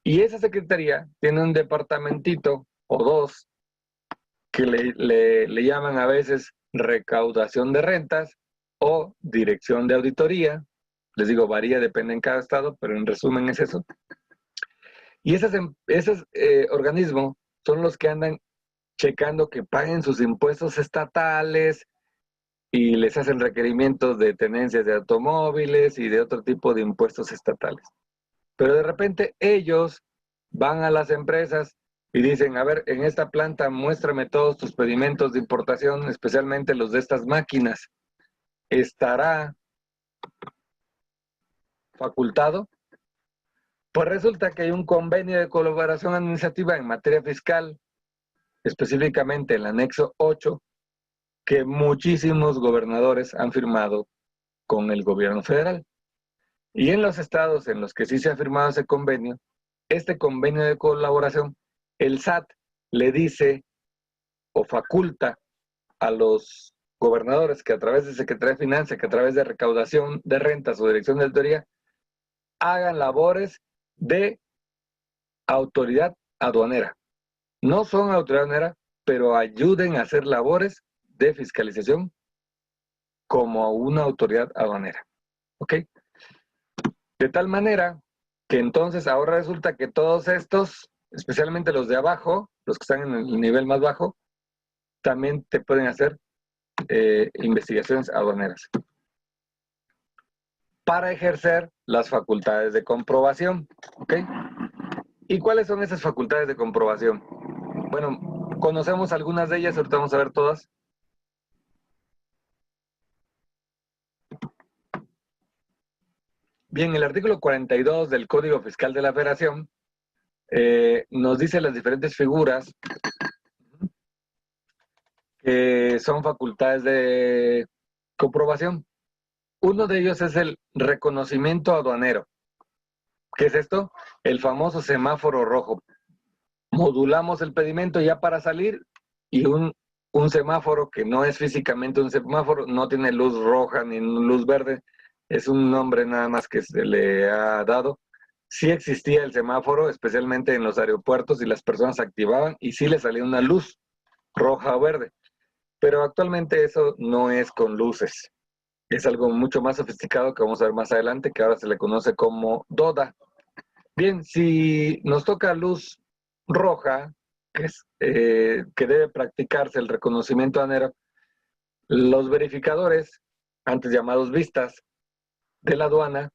y esa secretaría tiene un departamentito o dos que le llaman a veces recaudación de rentas o dirección de auditoría. Les digo, varía, depende en cada estado, pero en resumen es eso. Y esos organismos son los que andan checando que paguen sus impuestos estatales y les hacen requerimientos de tenencias de automóviles y de otro tipo de impuestos estatales. Pero de repente ellos van a las empresas y dicen, a ver, en esta planta muéstrame todos tus pedimentos de importación, especialmente los de estas máquinas. ¿Estará facultado? Pues resulta que hay un convenio de colaboración administrativa en materia fiscal, específicamente el anexo 8, que muchísimos gobernadores han firmado con el gobierno federal. Y en los estados en los que sí se ha firmado ese convenio, este convenio de colaboración, el SAT le dice o faculta a los gobernadores que a través de Secretaría de Finanzas, que a través de recaudación de rentas o dirección de auditoría, hagan labores de autoridad aduanera. No son autoridad aduanera, pero ayuden a hacer labores de fiscalización como una autoridad aduanera. ¿Ok? De tal manera que entonces ahora resulta que todos estos, especialmente los de abajo, los que están en el nivel más bajo, también te pueden hacer investigaciones aduaneras para ejercer las facultades de comprobación. ¿Ok? ¿Y cuáles son esas facultades de comprobación? Bueno, conocemos algunas de ellas, ahorita vamos a ver todas. Bien, el artículo 42 del Código Fiscal de la Federación nos dice las diferentes figuras que son facultades de comprobación. Uno de ellos es el reconocimiento aduanero. ¿Qué es esto? El famoso semáforo rojo. Modulamos el pedimento ya para salir y un semáforo que no es físicamente un semáforo, no tiene luz roja ni luz verde, es un nombre nada más que se le ha dado. Sí existía el semáforo, especialmente en los aeropuertos, y las personas activaban y sí les salía una luz roja o verde. Pero actualmente eso no es con luces. Es algo mucho más sofisticado que vamos a ver más adelante, que ahora se le conoce como DODA. Bien, si nos toca luz roja, que debe practicarse el reconocimiento aduanero, los verificadores, antes llamados vistas, de la aduana,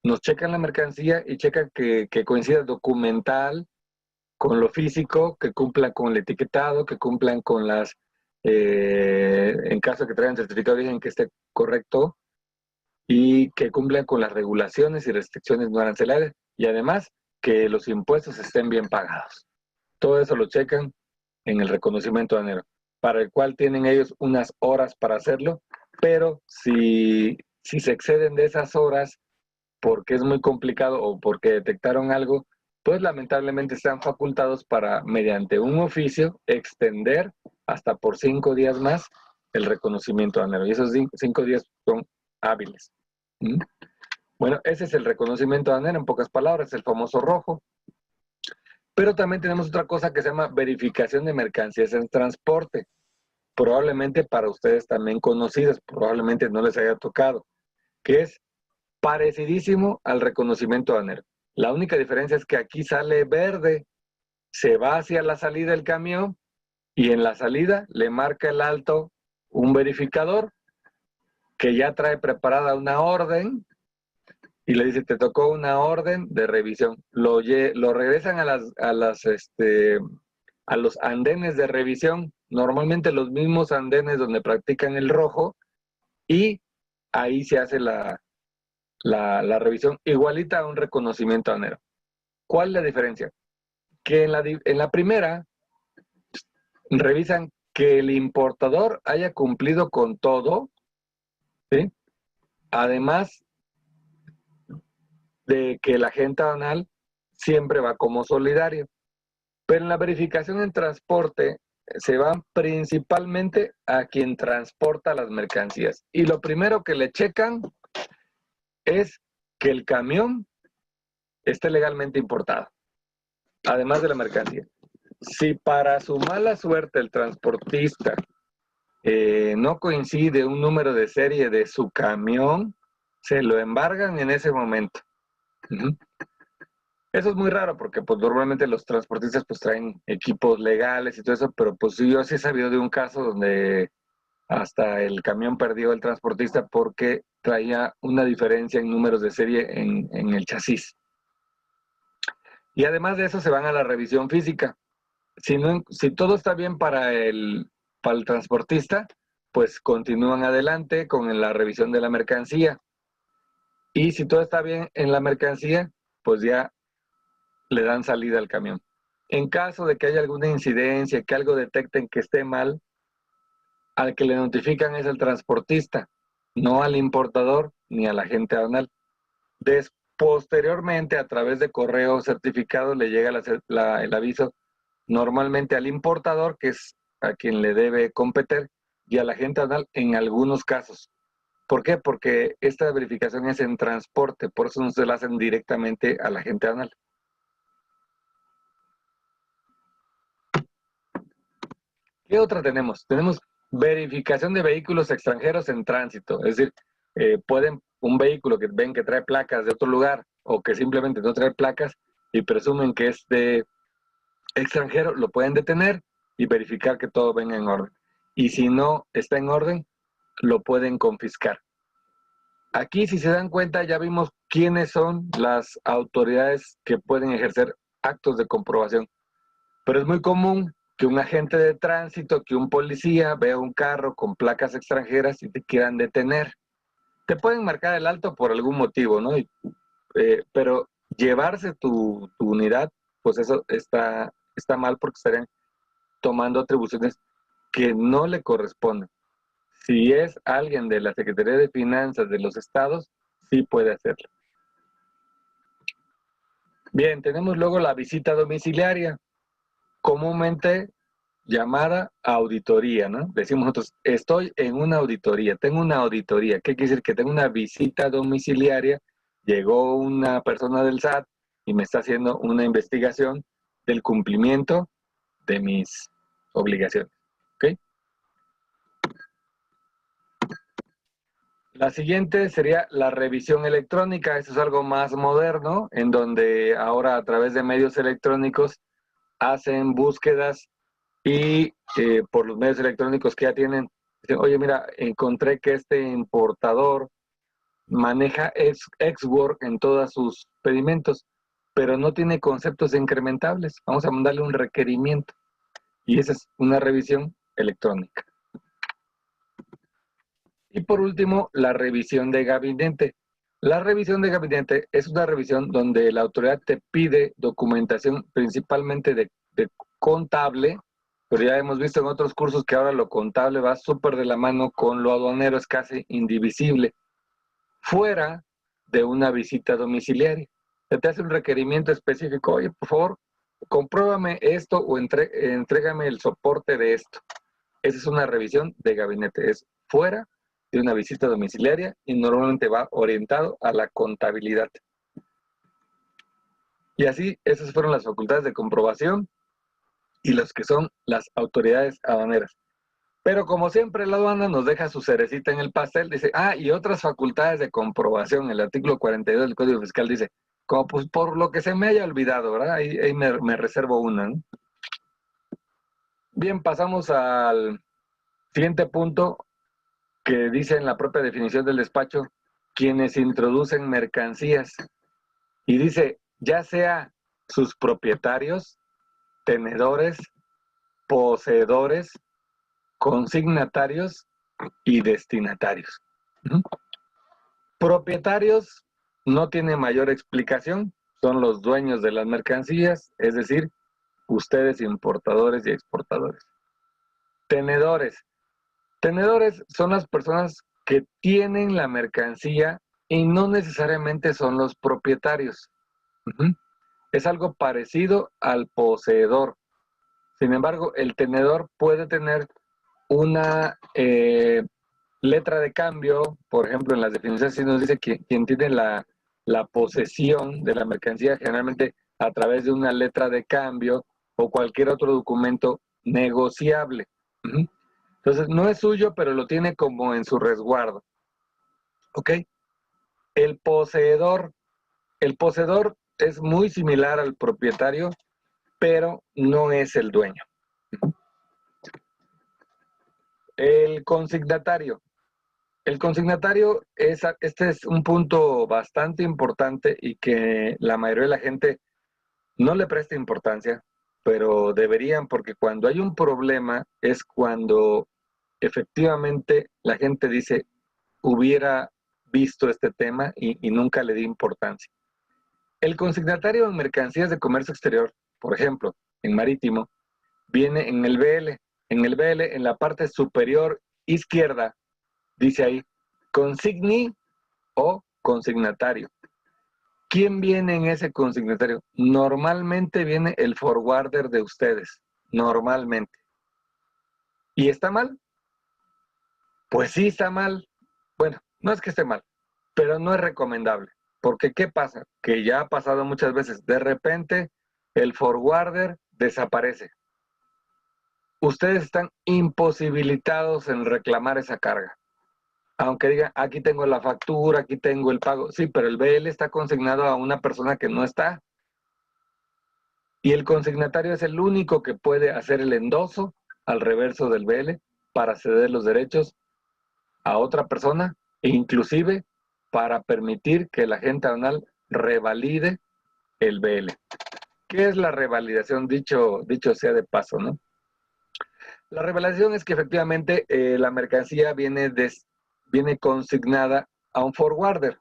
nos checan la mercancía y checan que coincida documental con lo físico, que cumplan con el etiquetado, que cumplan con las, en caso de que traigan certificado de origen, que esté correcto, y que cumplan con las regulaciones y restricciones no arancelarias, y además que los impuestos estén bien pagados. Todo eso lo checan en el reconocimiento aduanero, para el cual tienen ellos unas horas para hacerlo, pero si se exceden de esas horas porque es muy complicado o porque detectaron algo, pues lamentablemente están facultados para, mediante un oficio, extender hasta por 5 días más el reconocimiento aduanero. Y esos 5 días son hábiles. ¿Mm? Bueno, ese es el reconocimiento aduanero, en pocas palabras, el famoso rojo. Pero también tenemos otra cosa que se llama verificación de mercancías en transporte. Probablemente para ustedes también conocidas, probablemente no les haya tocado, que es parecidísimo al reconocimiento aduanero. La única diferencia es que aquí sale verde, se va hacia la salida del camión y en la salida le marca el alto un verificador que ya trae preparada una orden y le dice, te tocó una orden de revisión. Lo regresan a los andenes de revisión, normalmente los mismos andenes donde practican el rojo, y ahí se hace la revisión igualita a un reconocimiento aduanero. ¿Cuál es la diferencia? Que en la primera revisan que el importador haya cumplido con todo, ¿sí? Además de que el agente aduanal siempre va como solidario. Pero en la verificación en transporte se van principalmente a quien transporta las mercancías. Y lo primero que le checan es que el camión esté legalmente importado, además de la mercancía. Si para su mala suerte el transportista no coincide un número de serie de su camión, se lo embargan en ese momento. Uh-huh. Eso es muy raro porque pues normalmente los transportistas pues traen equipos legales y todo eso, pero pues yo sí he sabido de un caso donde hasta el camión perdió el transportista porque traía una diferencia en números de serie en el chasis. Y además de eso se van a la revisión física. Si todo está bien para el transportista, pues continúan adelante con la revisión de la mercancía. Y si todo está bien en la mercancía, pues ya le dan salida al camión. En caso de que haya alguna incidencia, que algo detecten que esté mal, al que le notifican es al transportista, no al importador ni al agente aduanal. Posteriormente, a través de correo certificado, le llega el aviso normalmente al importador, que es a quien le debe competir, y al agente aduanal en algunos casos. ¿Por qué? Porque esta verificación es en transporte, por eso no se la hacen directamente al agente aduanal. ¿Qué otra tenemos? Tenemos verificación de vehículos extranjeros en tránsito, es decir, pueden un vehículo que ven que trae placas de otro lugar o que simplemente no trae placas y presumen que es de extranjero, lo pueden detener y verificar que todo venga en orden. Y si no está en orden, lo pueden confiscar. Aquí, si se dan cuenta, ya vimos quiénes son las autoridades que pueden ejercer actos de comprobación. Pero es muy común que un agente de tránsito, que un policía vea un carro con placas extranjeras y te quieran detener. Te pueden marcar el alto por algún motivo, ¿no? Pero llevarse tu unidad, pues eso está mal porque estarían tomando atribuciones que no le corresponden. Si es alguien de la Secretaría de Finanzas de los estados, sí puede hacerlo. Bien, tenemos luego la visita domiciliaria, comúnmente llamada auditoría, ¿no? Decimos nosotros, estoy en una auditoría, tengo una auditoría. ¿Qué quiere decir? Que tengo una visita domiciliaria, llegó una persona del SAT y me está haciendo una investigación del cumplimiento de mis obligaciones, ¿ok? La siguiente sería la revisión electrónica. Eso es algo más moderno, en donde ahora a través de medios electrónicos hacen búsquedas y por los medios electrónicos que ya tienen, dicen, oye, mira, encontré que este importador maneja Xwork en todos sus pedimentos, pero no tiene conceptos incrementables. Vamos a mandarle un requerimiento. Y esa es una revisión electrónica. Y por último, la revisión de gabinete. La revisión de gabinete es una revisión donde la autoridad te pide documentación principalmente de contable, pero ya hemos visto en otros cursos que ahora lo contable va súper de la mano con lo aduanero, es casi indivisible, fuera de una visita domiciliaria. Se te hace un requerimiento específico, oye, por favor, compruébame esto o entrégame el soporte de esto. Esa es una revisión de gabinete, es fuera de una visita domiciliaria y normalmente va orientado a la contabilidad. Y así, esas fueron las facultades de comprobación y los que son las autoridades aduaneras. Pero como siempre la aduana nos deja su cerecita en el pastel, dice, y otras facultades de comprobación, el artículo 42 del Código Fiscal dice, como pues por lo que se me haya olvidado, ¿verdad? Ahí me reservo una, ¿no? Bien, pasamos al siguiente punto que dice en la propia definición del despacho, quienes introducen mercancías. Y dice, ya sea sus propietarios, tenedores, poseedores, consignatarios y destinatarios. Propietarios no tiene mayor explicación, son los dueños de las mercancías, es decir, ustedes importadores y exportadores. Tenedores. Tenedores son las personas que tienen la mercancía y no necesariamente son los propietarios. Es algo parecido al poseedor. Sin embargo, el tenedor puede tener una letra de cambio, por ejemplo, en las definiciones sí nos dice que quien tiene la posesión de la mercancía generalmente a través de una letra de cambio o cualquier otro documento negociable. Entonces, no es suyo, pero lo tiene como en su resguardo. ¿Ok? El poseedor es muy similar al propietario, pero no es el dueño. El consignatario. El consignatario, este es un punto bastante importante y que la mayoría de la gente no le presta importancia, pero deberían, porque cuando hay un problema es cuando efectivamente la gente dice, hubiera visto este tema y nunca le di importancia. El consignatario en mercancías de comercio exterior, por ejemplo, en marítimo, viene en el BL. En el BL, en la parte superior izquierda, dice ahí, consigni o consignatario. ¿Quién viene en ese consignatario? Normalmente viene el forwarder de ustedes, normalmente. ¿Y está mal? Pues sí está mal. Bueno, no es que esté mal, pero no es recomendable. Porque ¿qué pasa? Que ya ha pasado muchas veces. De repente, el forwarder desaparece. Ustedes están imposibilitados en reclamar esa carga. Aunque digan, aquí tengo la factura, aquí tengo el pago. Sí, pero el BL está consignado a una persona que no está. Y el consignatario es el único que puede hacer el endoso al reverso del BL para ceder los derechos a otra persona e inclusive para permitir que la agente aduanal revalide el BL. ¿Qué es la revalidación? Dicho sea de paso, ¿no? La revalidación es que efectivamente la mercancía viene consignada a un forwarder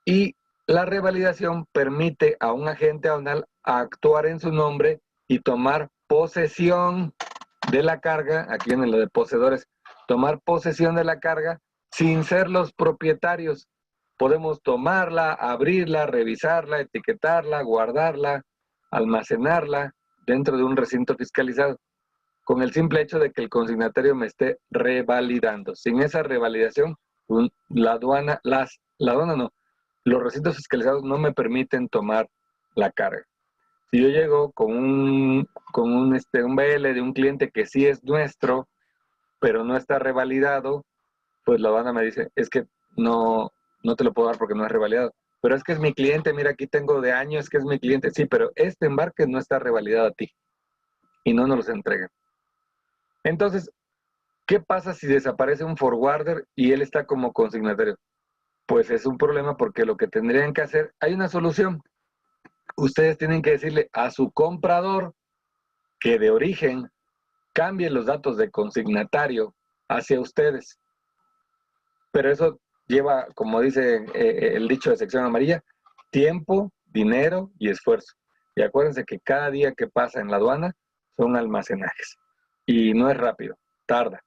y la revalidación permite a un agente aduanal actuar en su nombre y tomar posesión de la carga, aquí en lo de poseedores, tomar posesión de la carga sin ser los propietarios. Podemos tomarla, abrirla, revisarla, etiquetarla, guardarla, almacenarla dentro de un recinto fiscalizado, con el simple hecho de que el consignatario me esté revalidando. Sin esa revalidación, los recintos fiscalizados no me permiten tomar la carga. Si yo llego con un BL de un cliente que sí es nuestro, pero no está revalidado, pues la aduana me dice, es que no te lo puedo dar porque no es revalidado. Pero es que es mi cliente, mira, aquí tengo de años que es mi cliente. Sí, pero este embarque no está revalidado a ti y no nos los entregan. Entonces, ¿qué pasa si desaparece un forwarder y él está como consignatario? Pues es un problema porque lo que tendrían que hacer, hay una solución. Ustedes tienen que decirle a su comprador que de origen cambie los datos de consignatario hacia ustedes. Pero eso lleva, como dice el dicho de sección amarilla, tiempo, dinero y esfuerzo. Y acuérdense que cada día que pasa en la aduana son almacenajes. Y no es rápido, tarda.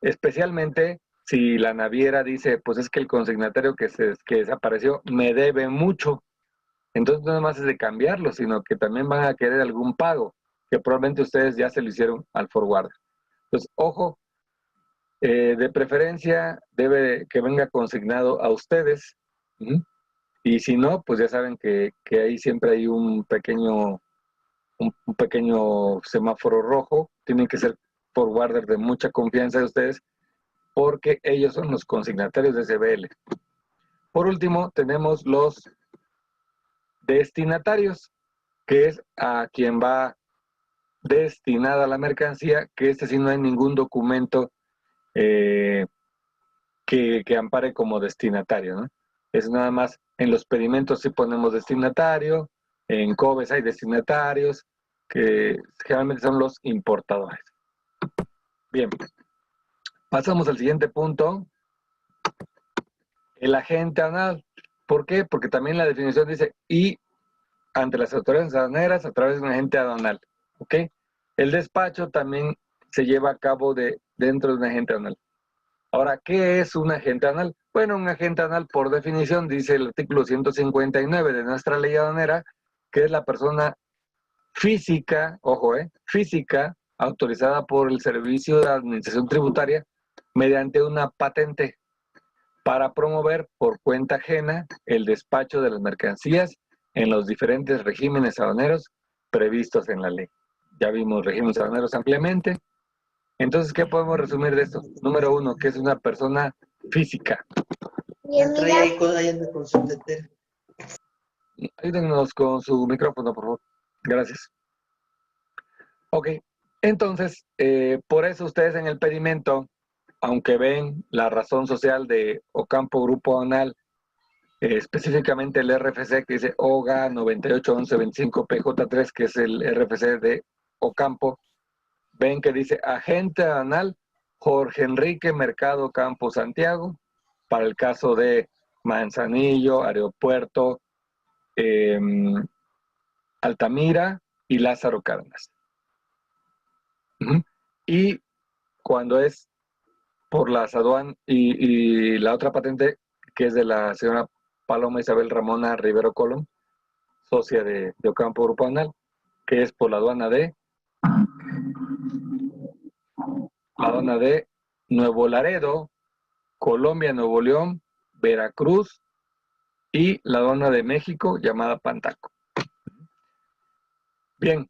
Especialmente si la naviera dice, pues es que el consignatario que desapareció me debe mucho. Entonces no más es de cambiarlo, sino que también van a querer algún pago, que probablemente ustedes ya se lo hicieron al forwarder. Entonces, ojo, de preferencia debe que venga consignado a ustedes. Y si no, pues ya saben que ahí siempre hay un pequeño semáforo rojo. Tienen que ser forwarder de mucha confianza de ustedes porque ellos son los consignatarios de CBL. Por último, tenemos los destinatarios, que es a quien va destinada la mercancía, que sí no hay ningún documento que ampare como destinatario, ¿no? Es nada más, en los pedimentos sí ponemos destinatario, en COBES hay destinatarios, que generalmente son los importadores. Bien, pasamos al siguiente punto, el agente aduanal. ¿Por qué? Porque también la definición dice, y ante las autoridades aduaneras a través de un agente aduanal, ¿ok? El despacho también se lleva a cabo dentro de un agente aduanal. Ahora, ¿qué es un agente aduanal? Bueno, un agente aduanal, por definición, dice el artículo 159 de nuestra ley aduanera, que es la persona física, ojo, física, autorizada por el Servicio de Administración Tributaria mediante una patente para promover por cuenta ajena el despacho de las mercancías en los diferentes regímenes aduaneros previstos en la ley. Ya vimos regímenes aduaneros ampliamente. Entonces, ¿qué podemos resumir de esto? Número uno, que es una persona física. Ayúdennos con su micrófono, por favor. Gracias. Ok, entonces, por eso ustedes en el pedimento, aunque ven la razón social de Ocampo Grupo Aduanal, específicamente el RFC que dice OGA 981125PJ3, que es el RFC de Ocampo, ven que dice agente aduanal Jorge Enrique Mercado Campo Santiago, para el caso de Manzanillo, Aeropuerto, Altamira y Lázaro Cárdenas. Y cuando es por las aduanas y la otra patente, que es de la señora Paloma Isabel Ramona Rivero Colón, socia de Ocampo Grupo Aduanal, que es por la aduana de Nuevo Laredo, Colombia, Nuevo León, Veracruz y la aduana de México llamada Pantaco. Bien,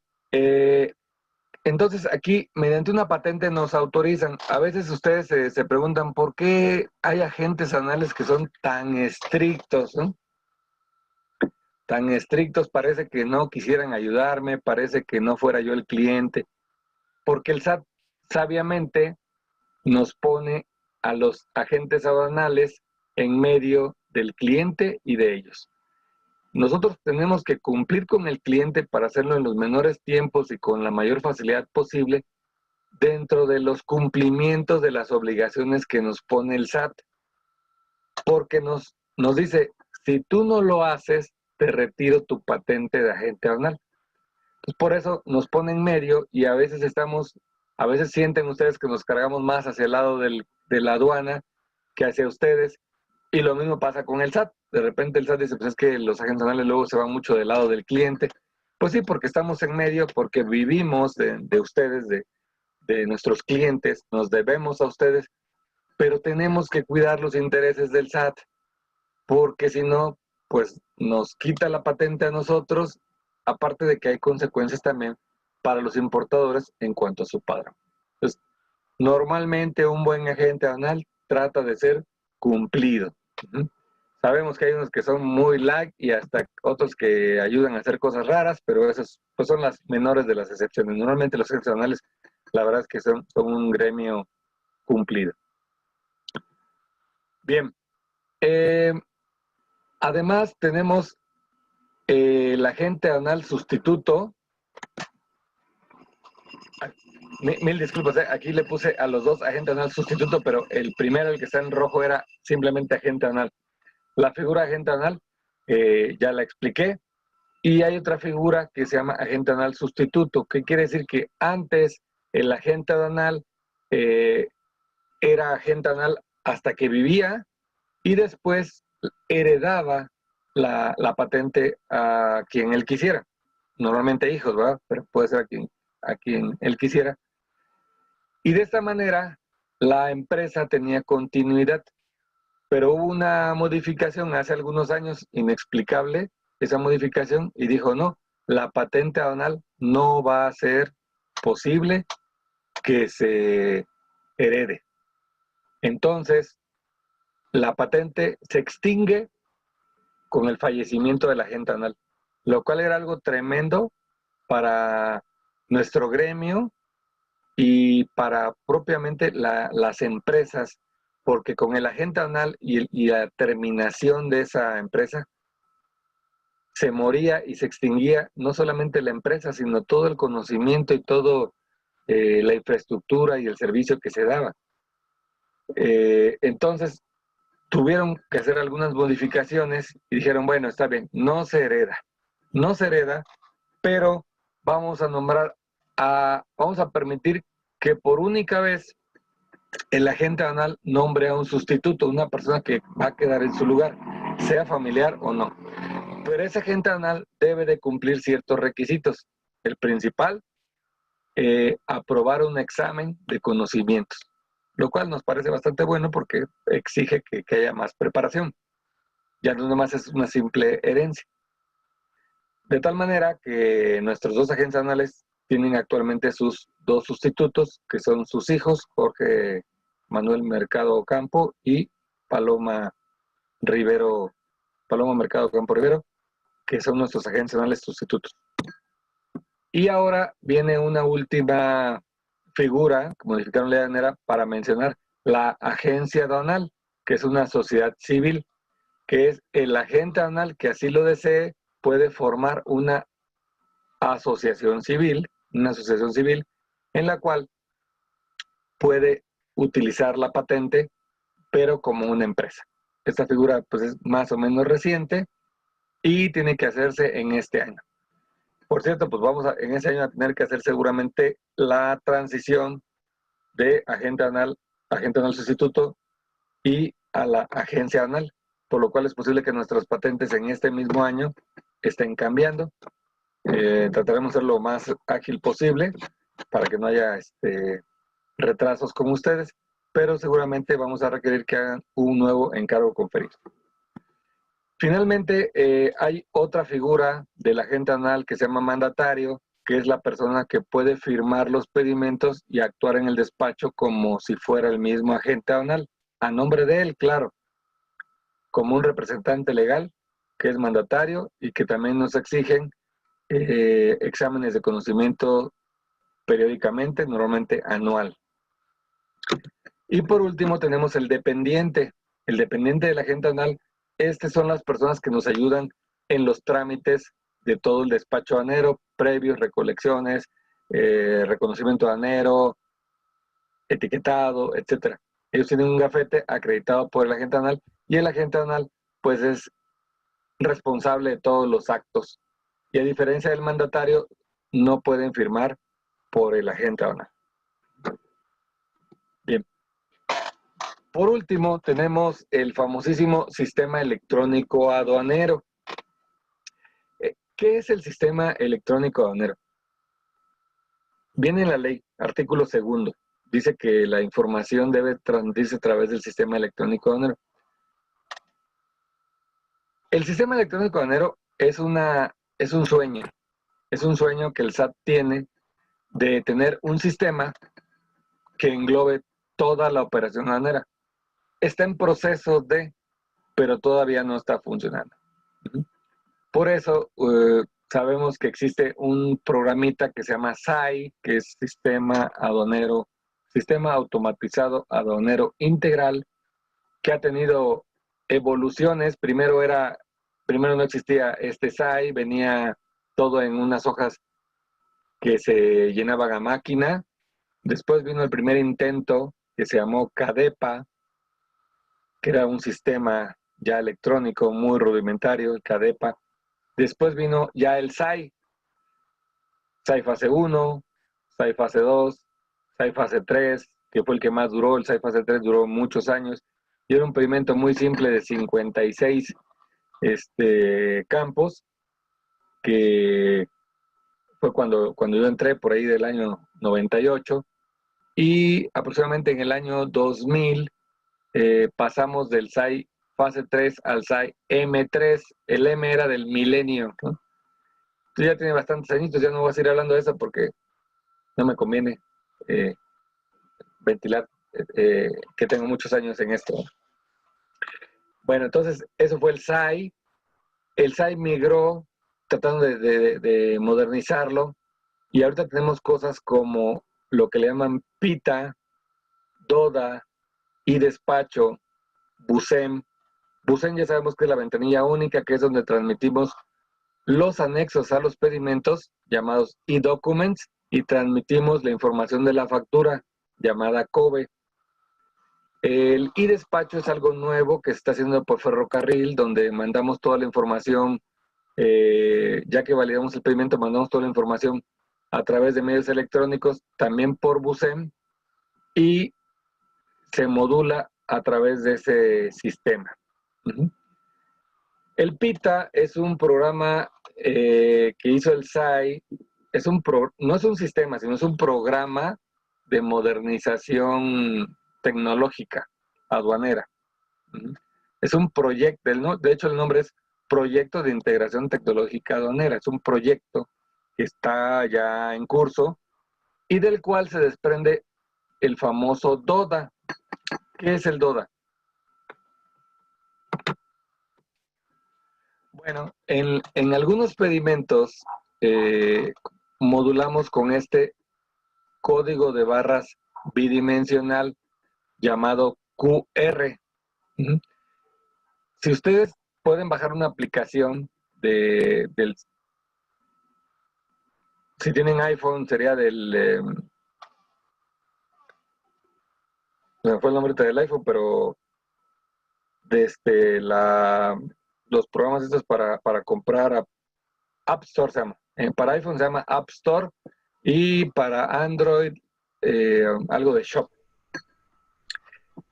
entonces aquí mediante una patente nos autorizan. A veces ustedes se preguntan por qué hay agentes aduanales que son tan estrictos, ¿no? Tan estrictos, parece que no quisieran ayudarme, parece que no fuera yo el cliente, porque el SAT sabiamente nos pone a los agentes aduanales en medio del cliente y de ellos. Nosotros tenemos que cumplir con el cliente para hacerlo en los menores tiempos y con la mayor facilidad posible dentro de los cumplimientos de las obligaciones que nos pone el SAT. Porque nos dice, si tú no lo haces, te retiro tu patente de agente aduanal. Pues por eso nos pone en medio y a veces estamos A veces sienten ustedes que nos cargamos más hacia el lado de la aduana que hacia ustedes, y lo mismo pasa con el SAT. De repente el SAT dice, pues es que los agentes aduanales luego se van mucho del lado del cliente. Pues sí, porque estamos en medio, porque vivimos de ustedes, de nuestros clientes, nos debemos a ustedes, pero tenemos que cuidar los intereses del SAT, porque si no, pues nos quita la patente a nosotros, aparte de que hay consecuencias también para los importadores en cuanto a su padrón. Entonces, normalmente un buen agente aduanal trata de ser cumplido. Sabemos que hay unos que son muy lag y hasta otros que ayudan a hacer cosas raras, pero esas pues son las menores de las excepciones. Normalmente los agentes aduanales, la verdad es que son un gremio cumplido. Bien. Además tenemos el agente aduanal sustituto. Mil disculpas, aquí le puse a los dos agente aduanal sustituto, pero el primero, el que está en rojo, era simplemente agente aduanal. La figura agente aduanal ya la expliqué. Y hay otra figura que se llama agente aduanal sustituto, que quiere decir que antes el agente aduanal era agente aduanal hasta que vivía y después heredaba la patente a quien él quisiera. Normalmente hijos, ¿verdad? Pero puede ser a quien él quisiera. Y de esta manera la empresa tenía continuidad, pero hubo una modificación hace algunos años inexplicable, esa modificación, y dijo, no, la patente aduanal no va a ser posible que se herede. Entonces, la patente se extingue con el fallecimiento del agente aduanal, lo cual era algo tremendo para nuestro gremio y para propiamente las empresas, porque con el agente aduanal y la terminación de esa empresa, se moría y se extinguía no solamente la empresa, sino todo el conocimiento y todo la infraestructura y el servicio que se daba. Entonces, tuvieron que hacer algunas modificaciones y dijeron, bueno, está bien, no se hereda, pero vamos a permitir que por única vez el agente aduanal nombre a un sustituto, una persona que va a quedar en su lugar, sea familiar o no. Pero ese agente aduanal debe de cumplir ciertos requisitos. El principal, aprobar un examen de conocimientos, lo cual nos parece bastante bueno porque exige que haya más preparación. Ya no nomás es una simple herencia. De tal manera que nuestros dos agentes aduanales tienen actualmente sus dos sustitutos, que son sus hijos, Jorge Manuel Mercado Campo y Paloma Mercado Campo Rivero, que son nuestros agentes aduanales sustitutos. Y ahora viene una última figura, que modificaron la ley para mencionar la agencia aduanal, que es una sociedad civil, que es el agente aduanal que así lo desee, puede formar una asociación civil en la cual puede utilizar la patente, pero como una empresa. Esta figura pues es más o menos reciente y tiene que hacerse en este año. Por cierto, pues en ese año a tener que hacer seguramente la transición de agente aduanal sustituto y a la agencia aduanal, por lo cual es posible que nuestras patentes en este mismo año estén cambiando. Trataremos de ser lo más ágil posible para que no haya retrasos con ustedes, pero seguramente vamos a requerir que hagan un nuevo encargo conferido. Finalmente, hay otra figura del agente aduanal que se llama mandatario, que es la persona que puede firmar los pedimentos y actuar en el despacho como si fuera el mismo agente aduanal, a nombre de él, claro, como un representante legal, que es mandatario y que también nos exigen exámenes de conocimiento periódicamente, normalmente anual. Y por último tenemos el dependiente del agente aduanal. Estas son las personas que nos ayudan en los trámites de todo el despacho aduanero, previos, recolecciones, reconocimiento aduanero, etiquetado, etcétera. Ellos tienen un gafete acreditado por el agente aduanal y el agente aduanal pues es responsable de todos los actos. Y a diferencia del mandatario, no pueden firmar por el agente aduanal. Por último, tenemos el famosísimo sistema electrónico aduanero. ¿Qué es el sistema electrónico aduanero? Viene en la ley, artículo 2, dice que la información debe transmitirse a través del sistema electrónico aduanero. El sistema electrónico aduanero es un sueño que el SAT tiene de tener un sistema que englobe toda la operación aduanera. Está en proceso pero todavía no está funcionando. Por eso sabemos que existe un programita que se llama SAI, que es Sistema Automatizado Aduanero Integral, que ha tenido evoluciones. Primero no existía este SAI, venía todo en unas hojas que se llenaban a máquina. Después vino el primer intento que se llamó CADEPA, que era un sistema ya electrónico muy rudimentario, el CADEPA. Después vino ya el SAI fase 1, SAI fase 2, SAI fase 3, que fue el que más duró. El SAI fase 3 duró muchos años y era un pedimento muy simple de 56 campos, que fue cuando yo entré por ahí del año 98, y aproximadamente en el año 2000 pasamos del SAI fase 3 al SAI M3. El M era del milenio, ¿no? Entonces ya tiene bastantes añitos, ya no voy a seguir hablando de eso porque no me conviene ventilar que tengo muchos años en esto. Bueno, entonces eso fue el SAI. El SAI migró tratando de modernizarlo, y ahorita tenemos cosas como lo que le llaman PITA, DODA, iDespacho, BUSEM. BUSEM ya sabemos que es la ventanilla única, que es donde transmitimos los anexos a los pedimentos, llamados e-documents, y transmitimos la información de la factura, llamada COBE. El iDespacho es algo nuevo que se está haciendo por ferrocarril, donde mandamos toda la información, ya que validamos el pedimento, mandamos toda la información a través de medios electrónicos, también por BUSEM, y se modula a través de ese sistema. El PITA es un programa que hizo el SAI. No es un sistema, sino es un programa de modernización tecnológica aduanera. Es un proyecto, de hecho el nombre es Proyecto de Integración Tecnológica Aduanera. Es un proyecto que está ya en curso y del cual se desprende el famoso DODA. ¿Qué es el DODA? Bueno, en algunos pedimentos modulamos con este código de barras bidimensional llamado QR. Si ustedes pueden bajar una aplicación si tienen iPhone, sería no me fue el nombre del iPhone, pero los programas estos para comprar App Store se llama. Para iPhone se llama App Store, y para Android algo de Shop.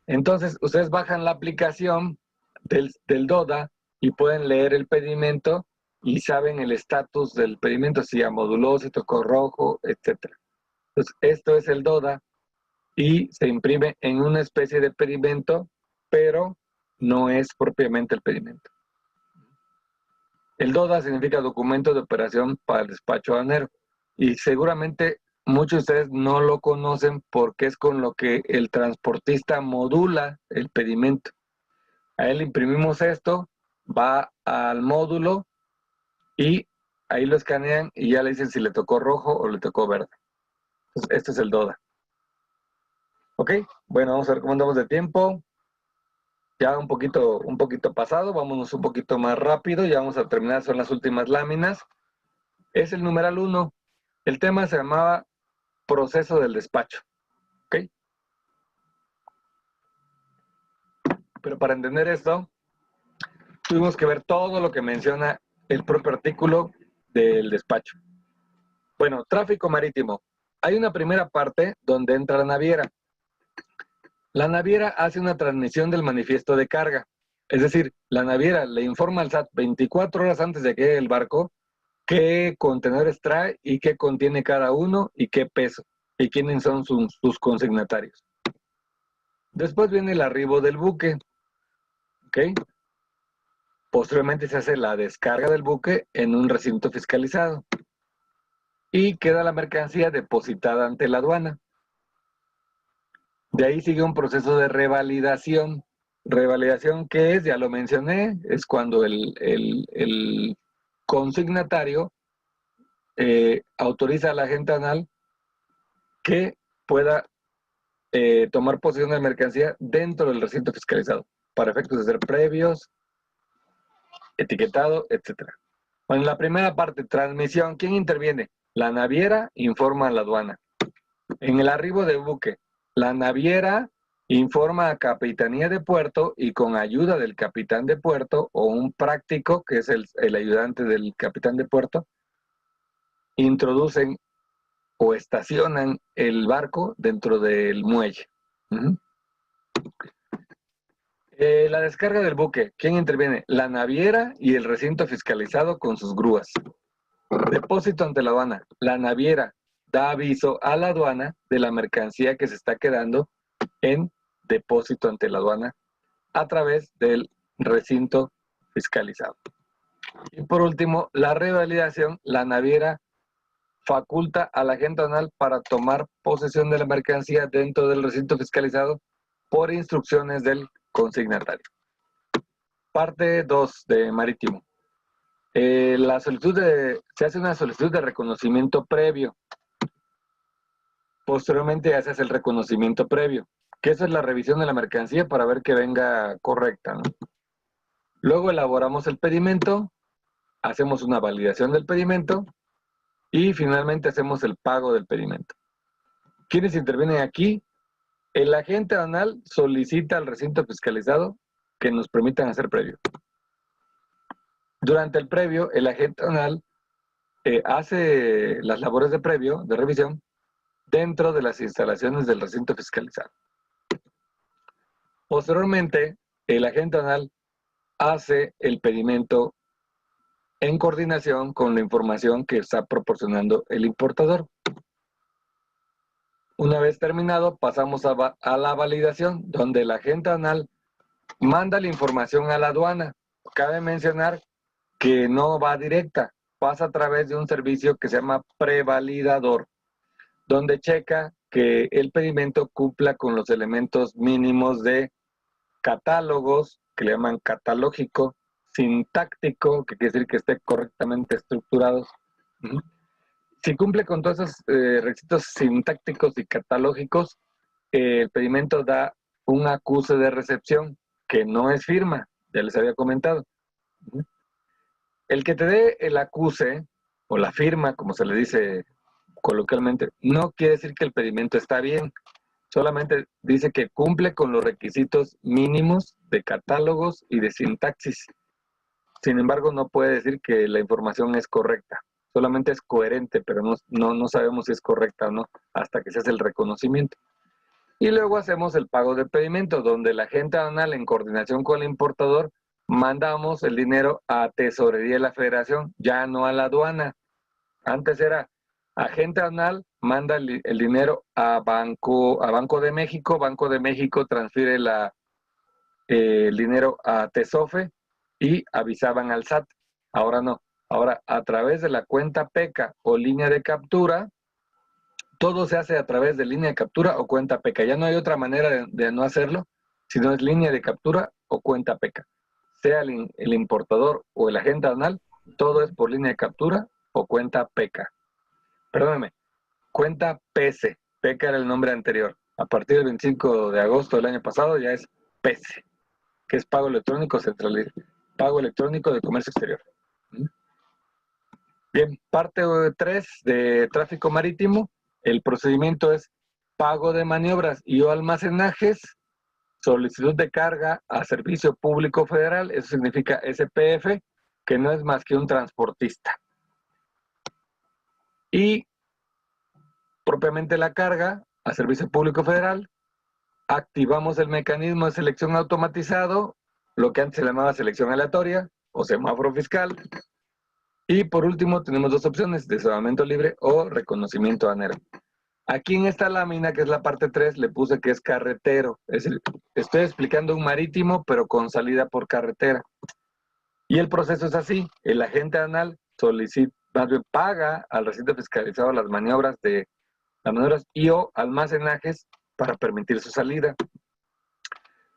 Entonces ustedes bajan la aplicación del DODA y pueden leer el pedimento y saben el estatus del pedimento, si ya moduló, si tocó rojo, etc. Entonces esto es el DODA y se imprime en una especie de pedimento, pero no es propiamente el pedimento. El DODA significa Documento de Operación para el Despacho Aduanero, y seguramente muchos de ustedes no lo conocen porque es con lo que el transportista modula el pedimento. A él imprimimos esto, va al módulo y ahí lo escanean y ya le dicen si le tocó rojo o le tocó verde. Entonces, este es el DODA. Ok, bueno, vamos a ver cómo andamos de tiempo. Ya un poquito pasado, vámonos un poquito más rápido, ya vamos a terminar, son las últimas láminas. Es el numeral 1. El tema se llamaba proceso del despacho. ¿Ok? Pero para entender esto, tuvimos que ver todo lo que menciona el propio artículo del despacho. Bueno, tráfico marítimo. Hay una primera parte donde entra la naviera. La naviera hace una transmisión del manifiesto de carga. Es decir, la naviera le informa al SAT 24 horas antes de que llegue el barco qué contenedores trae y qué contiene cada uno y qué peso y quiénes son sus consignatarios. Después viene el arribo del buque. ¿Ok? Posteriormente se hace la descarga del buque en un recinto fiscalizado y queda la mercancía depositada ante la aduana. De ahí sigue un proceso de revalidación. Revalidación, ¿qué es? Ya lo mencioné, es cuando el consignatario autoriza al agente aduanal que pueda tomar posesión de la mercancía dentro del recinto fiscalizado, para efectos de ser previos, etiquetado, etc. Bueno, en la primera parte, transmisión, ¿quién interviene? La naviera informa a la aduana. En el arribo del buque, la naviera informa a Capitanía de Puerto y con ayuda del capitán de puerto o un práctico, que es el ayudante del capitán de puerto, introducen o estacionan el barco dentro del muelle. La descarga del buque, ¿quién interviene? La naviera y el recinto fiscalizado con sus grúas. Depósito ante la aduana. La naviera da aviso a la aduana de la mercancía que se está quedando en depósito ante la aduana a través del recinto fiscalizado. Y por último, la revalidación. La naviera faculta al agente aduanal para tomar posesión de la mercancía dentro del recinto fiscalizado por instrucciones del consignatario. Parte 2 de marítimo. Se hace una solicitud de reconocimiento previo. Posteriormente haces el reconocimiento previo, que eso es la revisión de la mercancía para ver que venga correcta, ¿no? Luego elaboramos el pedimento, hacemos una validación del pedimento y finalmente hacemos el pago del pedimento. ¿Quiénes intervienen aquí? El agente aduanal solicita al recinto fiscalizado que nos permitan hacer previo. Durante el previo, el agente aduanal hace las labores de previo, de revisión, dentro de las instalaciones del recinto fiscalizado. Posteriormente, el agente aduanal hace el pedimento en coordinación con la información que está proporcionando el importador. Una vez terminado, pasamos a la validación, donde el agente aduanal manda la información a la aduana. Cabe mencionar que no va directa, pasa a través de un servicio que se llama prevalidador, donde checa que el pedimento cumpla con los elementos mínimos de catálogos, que le llaman catalógico, sintáctico, que quiere decir que esté correctamente estructurado. Si cumple con todos esos requisitos sintácticos y catalógicos, el pedimento da un acuse de recepción, que no es firma, ya les había comentado. El que te dé el acuse, o la firma, como se le dice coloquialmente, no quiere decir que el pedimento está bien, solamente dice que cumple con los requisitos mínimos de catálogos y de sintaxis. Sin embargo, no puede decir que la información es correcta, solamente es coherente, pero no sabemos si es correcta o no hasta que se hace el reconocimiento. Y luego hacemos el pago del pedimento, donde la agente aduanal, en coordinación con el importador, mandamos el dinero a Tesorería de la Federación, ya no a la aduana. Antes era agente aduanal, manda el dinero a Banco de México, Banco de México transfiere el dinero a Tesofe y avisaban al SAT. Ahora no, ahora a través de la cuenta PECA o línea de captura, todo se hace a través de línea de captura o cuenta PECA. Ya no hay otra manera de no hacerlo, sino es línea de captura o cuenta PECA. Sea el importador o el agente aduanal, todo es por línea de captura o cuenta PECA. Perdóneme, cuenta PC. PECA era el nombre anterior. A partir del 25 de agosto del año pasado ya es PC, que es pago electrónico centralizado, pago electrónico de comercio exterior. Bien, parte 3 de tráfico marítimo. El procedimiento es pago de maniobras y o almacenajes, solicitud de carga a Servicio Público Federal, eso significa SPF, que no es más que un transportista. Y propiamente la carga a Servicio Público Federal, activamos el mecanismo de selección automatizado, lo que antes se llamaba selección aleatoria o semáforo fiscal. Y por último tenemos dos opciones, desalojamiento libre o reconocimiento aduanero. Aquí en esta lámina, que es la parte 3, le puse que es carretero. Es decir, estoy explicando un marítimo, pero con salida por carretera. Y el proceso es así. El agente aduanal solicita, más bien paga al recinto fiscalizado las maniobras y o almacenajes para permitir su salida.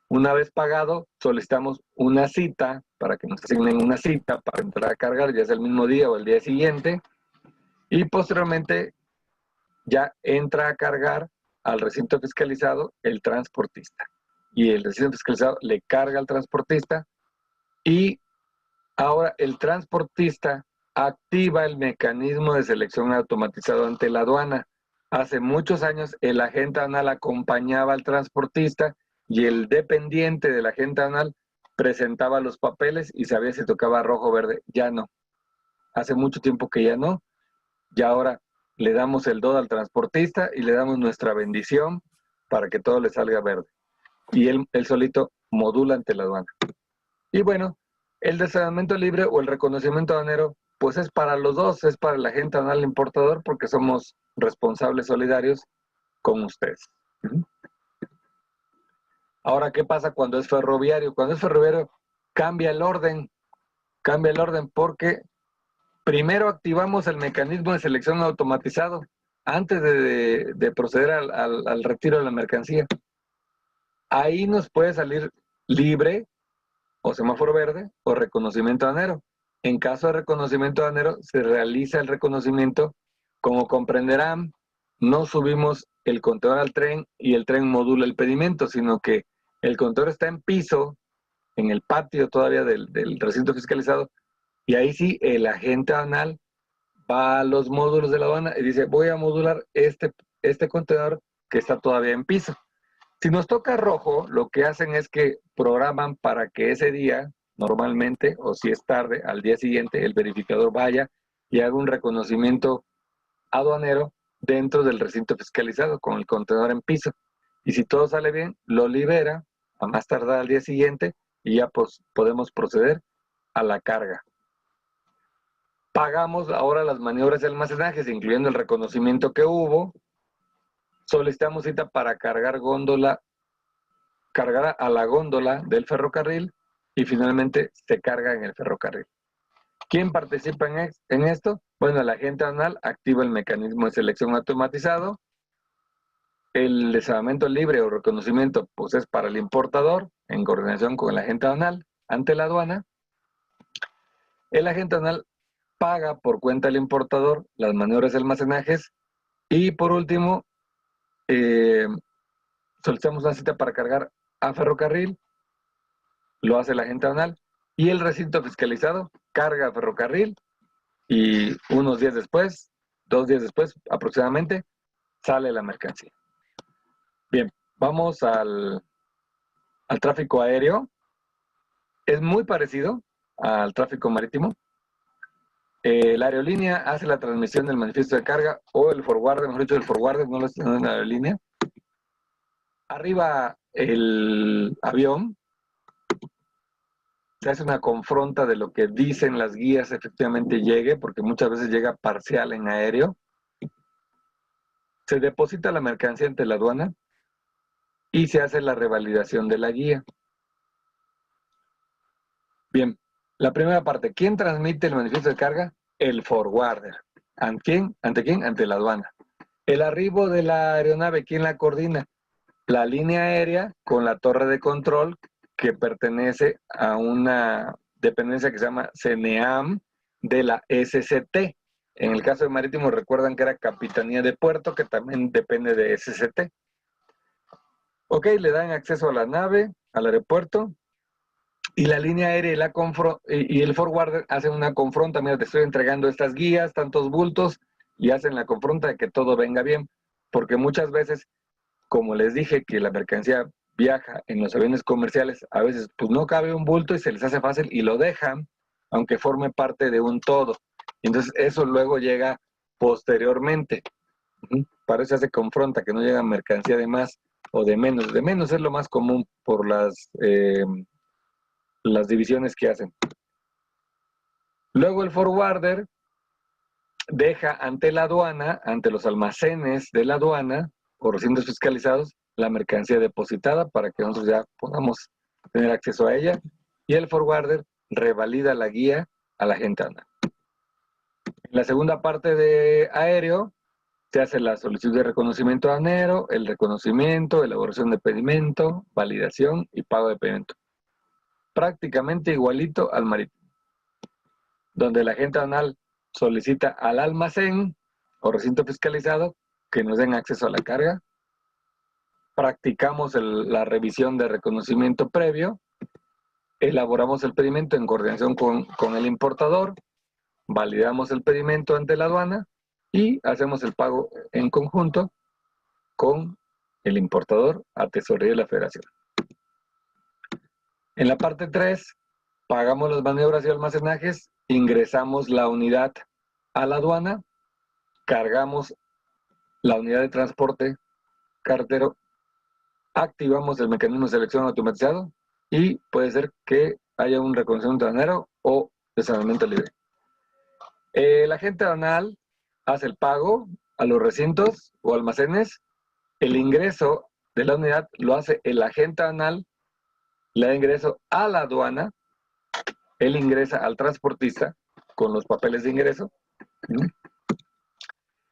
Una vez pagado, solicitamos una cita para que nos asignen una cita para entrar a cargar, ya sea el mismo día o el día siguiente. Y posteriormente ya entra a cargar al recinto fiscalizado el transportista. Y el recinto fiscalizado le carga al transportista y ahora el transportista activa el mecanismo de selección automatizado ante la aduana. Hace muchos años el agente aduanal acompañaba al transportista y el dependiente del agente aduanal presentaba los papeles y sabía si tocaba rojo o verde. Ya no. Hace mucho tiempo que ya no. Ya ahora le damos el dodo al transportista y le damos nuestra bendición para que todo le salga verde. Y él solito modula ante la aduana. Y bueno, el desalojamiento libre o el reconocimiento aduanero, pues es para los dos, es para el agente aduanal y importador, porque somos responsables solidarios con ustedes. Ahora, ¿qué pasa cuando es ferroviario? Cuando es ferroviario, cambia el orden porque primero activamos el mecanismo de selección automatizado antes de proceder al retiro de la mercancía. Ahí nos puede salir libre o semáforo verde o reconocimiento aduanero. En caso de reconocimiento aduanero, se realiza el reconocimiento. Como comprenderán, no subimos el contenedor al tren y el tren modula el pedimento, sino que el contenedor está en piso, en el patio todavía del recinto fiscalizado, y ahí sí el agente aduanal va a los módulos de la aduana y dice, voy a modular este contenedor que está todavía en piso. Si nos toca rojo, lo que hacen es que programan para que ese día, normalmente, o si es tarde, al día siguiente, el verificador vaya y haga un reconocimiento aduanero dentro del recinto fiscalizado con el contenedor en piso. Y si todo sale bien, lo libera a más tardar al día siguiente y ya podemos proceder a la carga. Pagamos ahora las maniobras de almacenajes, incluyendo el reconocimiento que hubo. Solicitamos cita para cargar a la góndola del ferrocarril y finalmente se carga en el ferrocarril. ¿Quién participa en esto? Bueno, el agente aduanal activa el mecanismo de selección automatizado. El desalojamiento libre o reconocimiento pues es para el importador en coordinación con el agente aduanal ante la aduana. El agente aduanal paga por cuenta del importador las maniobras de almacenajes y por último solicitamos una cita para cargar a ferrocarril, lo hace el agente aduanal y el recinto fiscalizado carga a ferrocarril y unos días después, 2 días después aproximadamente, sale la mercancía. Bien, vamos al tráfico aéreo. Es muy parecido al tráfico marítimo. La aerolínea hace la transmisión del manifiesto de carga o el forwarder, mejor dicho, el forwarder no lo está haciendo en la aerolínea. Arriba el avión, se hace una confronta de lo que dicen las guías efectivamente llegue, porque muchas veces llega parcial en aéreo. Se deposita la mercancía ante la aduana y se hace la revalidación de la guía. Bien, la primera parte, ¿quién transmite el manifiesto de carga? El forwarder. ¿Ante quién? ¿Ante quién? Ante la aduana. El arribo de la aeronave, ¿quién la coordina? La línea aérea con la torre de control que pertenece a una dependencia que se llama CNEAM de la SCT. En el caso de marítimo recuerdan que era Capitanía de Puerto, que también depende de SCT. Ok, le dan acceso a la nave, al aeropuerto, y la línea aérea y el forwarder hacen una confronta. Mira, te estoy entregando estas guías, tantos bultos, y hacen la confronta de que todo venga bien, porque muchas veces, como les dije, que la mercancía viaja en los aviones comerciales, a veces pues no cabe un bulto y se les hace fácil y lo dejan, aunque forme parte de un todo. Entonces eso luego llega posteriormente. Para eso se confronta, que no llega mercancía de más o de menos. De menos es lo más común por las divisiones que hacen. Luego el forwarder deja ante la aduana, ante los almacenes de la aduana o recintos fiscalizados, la mercancía depositada para que nosotros ya podamos tener acceso a ella, y el forwarder revalida la guía a la agente aduanal. En la segunda parte de aéreo se hace la solicitud de reconocimiento aduanero, el reconocimiento, elaboración de pedimento, validación y pago de pedimento. Prácticamente igualito al marítimo, donde el agente aduanal solicita al almacén o recinto fiscalizado que nos den acceso a la carga. Practicamos la revisión de reconocimiento previo, elaboramos el pedimento en coordinación con el importador, validamos el pedimento ante la aduana y hacemos el pago en conjunto con el importador a Tesorería de la Federación. En la parte 3, pagamos las maniobras y almacenajes, ingresamos la unidad a la aduana, cargamos la unidad de transporte carretero, activamos el mecanismo de selección automatizado y puede ser que haya un reconocimiento aduanero o desanamiento libre. El agente aduanal hace el pago a los recintos o almacenes, el ingreso de la unidad lo hace el agente aduanal, le da ingreso a la aduana, él ingresa al transportista con los papeles de ingreso.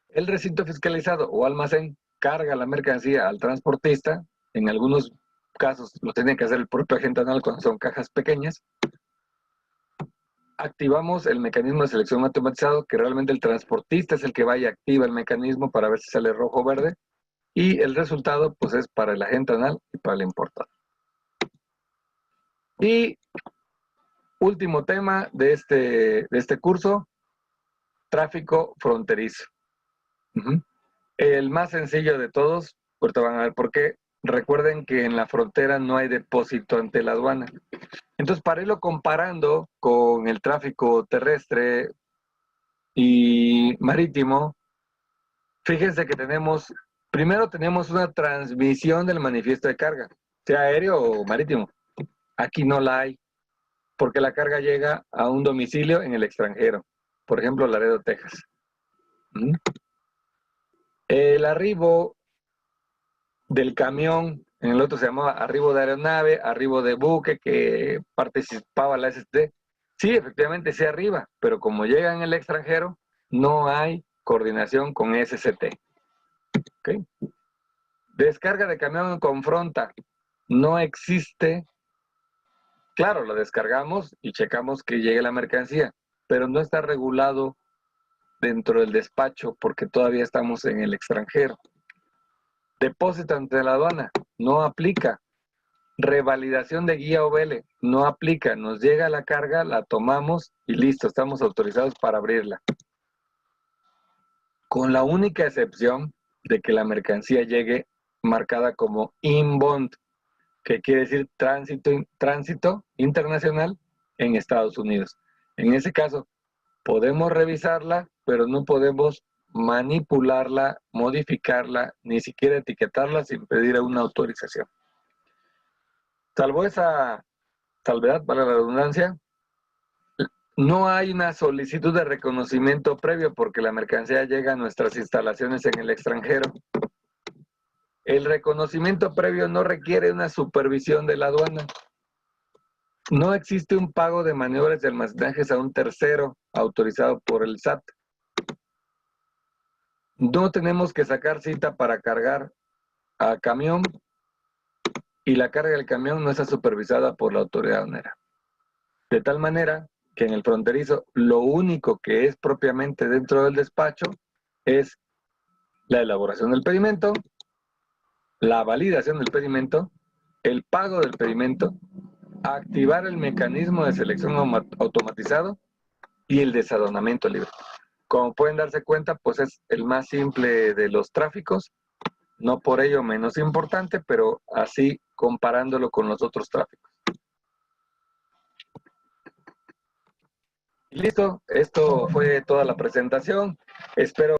El recinto fiscalizado o almacén carga la mercancía al transportista. En algunos casos lo tiene que hacer el propio agente aduanal cuando son cajas pequeñas. Activamos el mecanismo de selección automatizado, que realmente el transportista es el que va y activa el mecanismo para ver si sale rojo o verde. Y el resultado pues es para el agente aduanal y para el importador. Y último tema de este curso, tráfico fronterizo. El más sencillo de todos, ahorita van a ver por qué. Recuerden que en la frontera no hay depósito ante la aduana. Entonces, para irlo comparando con el tráfico terrestre y marítimo, fíjense que primero tenemos una transmisión del manifiesto de carga, sea aéreo o marítimo. Aquí no la hay, porque la carga llega a un domicilio en el extranjero, por ejemplo, Laredo, Texas. El arribo del camión, en el otro se llamaba arribo de aeronave, arribo de buque que participaba la ST. Sí, efectivamente sí arriba, pero como llega en el extranjero, no hay coordinación con SCT. ¿Okay? Descarga de camión con fronta, no existe. Claro, lo descargamos y checamos que llegue la mercancía, pero no está regulado dentro del despacho porque todavía estamos en el extranjero. Depósito ante la aduana, no aplica. Revalidación de guía OBL, no aplica. Nos llega la carga, la tomamos y listo, estamos autorizados para abrirla. Con la única excepción de que la mercancía llegue marcada como inbound, que quiere decir tránsito internacional en Estados Unidos. En ese caso, podemos revisarla, pero no podemos manipularla, modificarla, ni siquiera etiquetarla sin pedir una autorización. Salvo esa salvedad, para la redundancia, no hay una solicitud de reconocimiento previo porque la mercancía llega a nuestras instalaciones en el extranjero. El reconocimiento previo no requiere una supervisión de la aduana. No existe un pago de maniobras de almacenajes a un tercero autorizado por el SAT. No tenemos que sacar cita para cargar a camión y la carga del camión no está supervisada por la autoridad aduanera. De tal manera que en el fronterizo lo único que es propiamente dentro del despacho es la elaboración del pedimento, la validación del pedimento, el pago del pedimento, activar el mecanismo de selección automatizado y el desadonamiento libre. Como pueden darse cuenta, pues es el más simple de los tráficos, no por ello menos importante, pero así comparándolo con los otros tráficos. Y listo, esto fue toda la presentación. Espero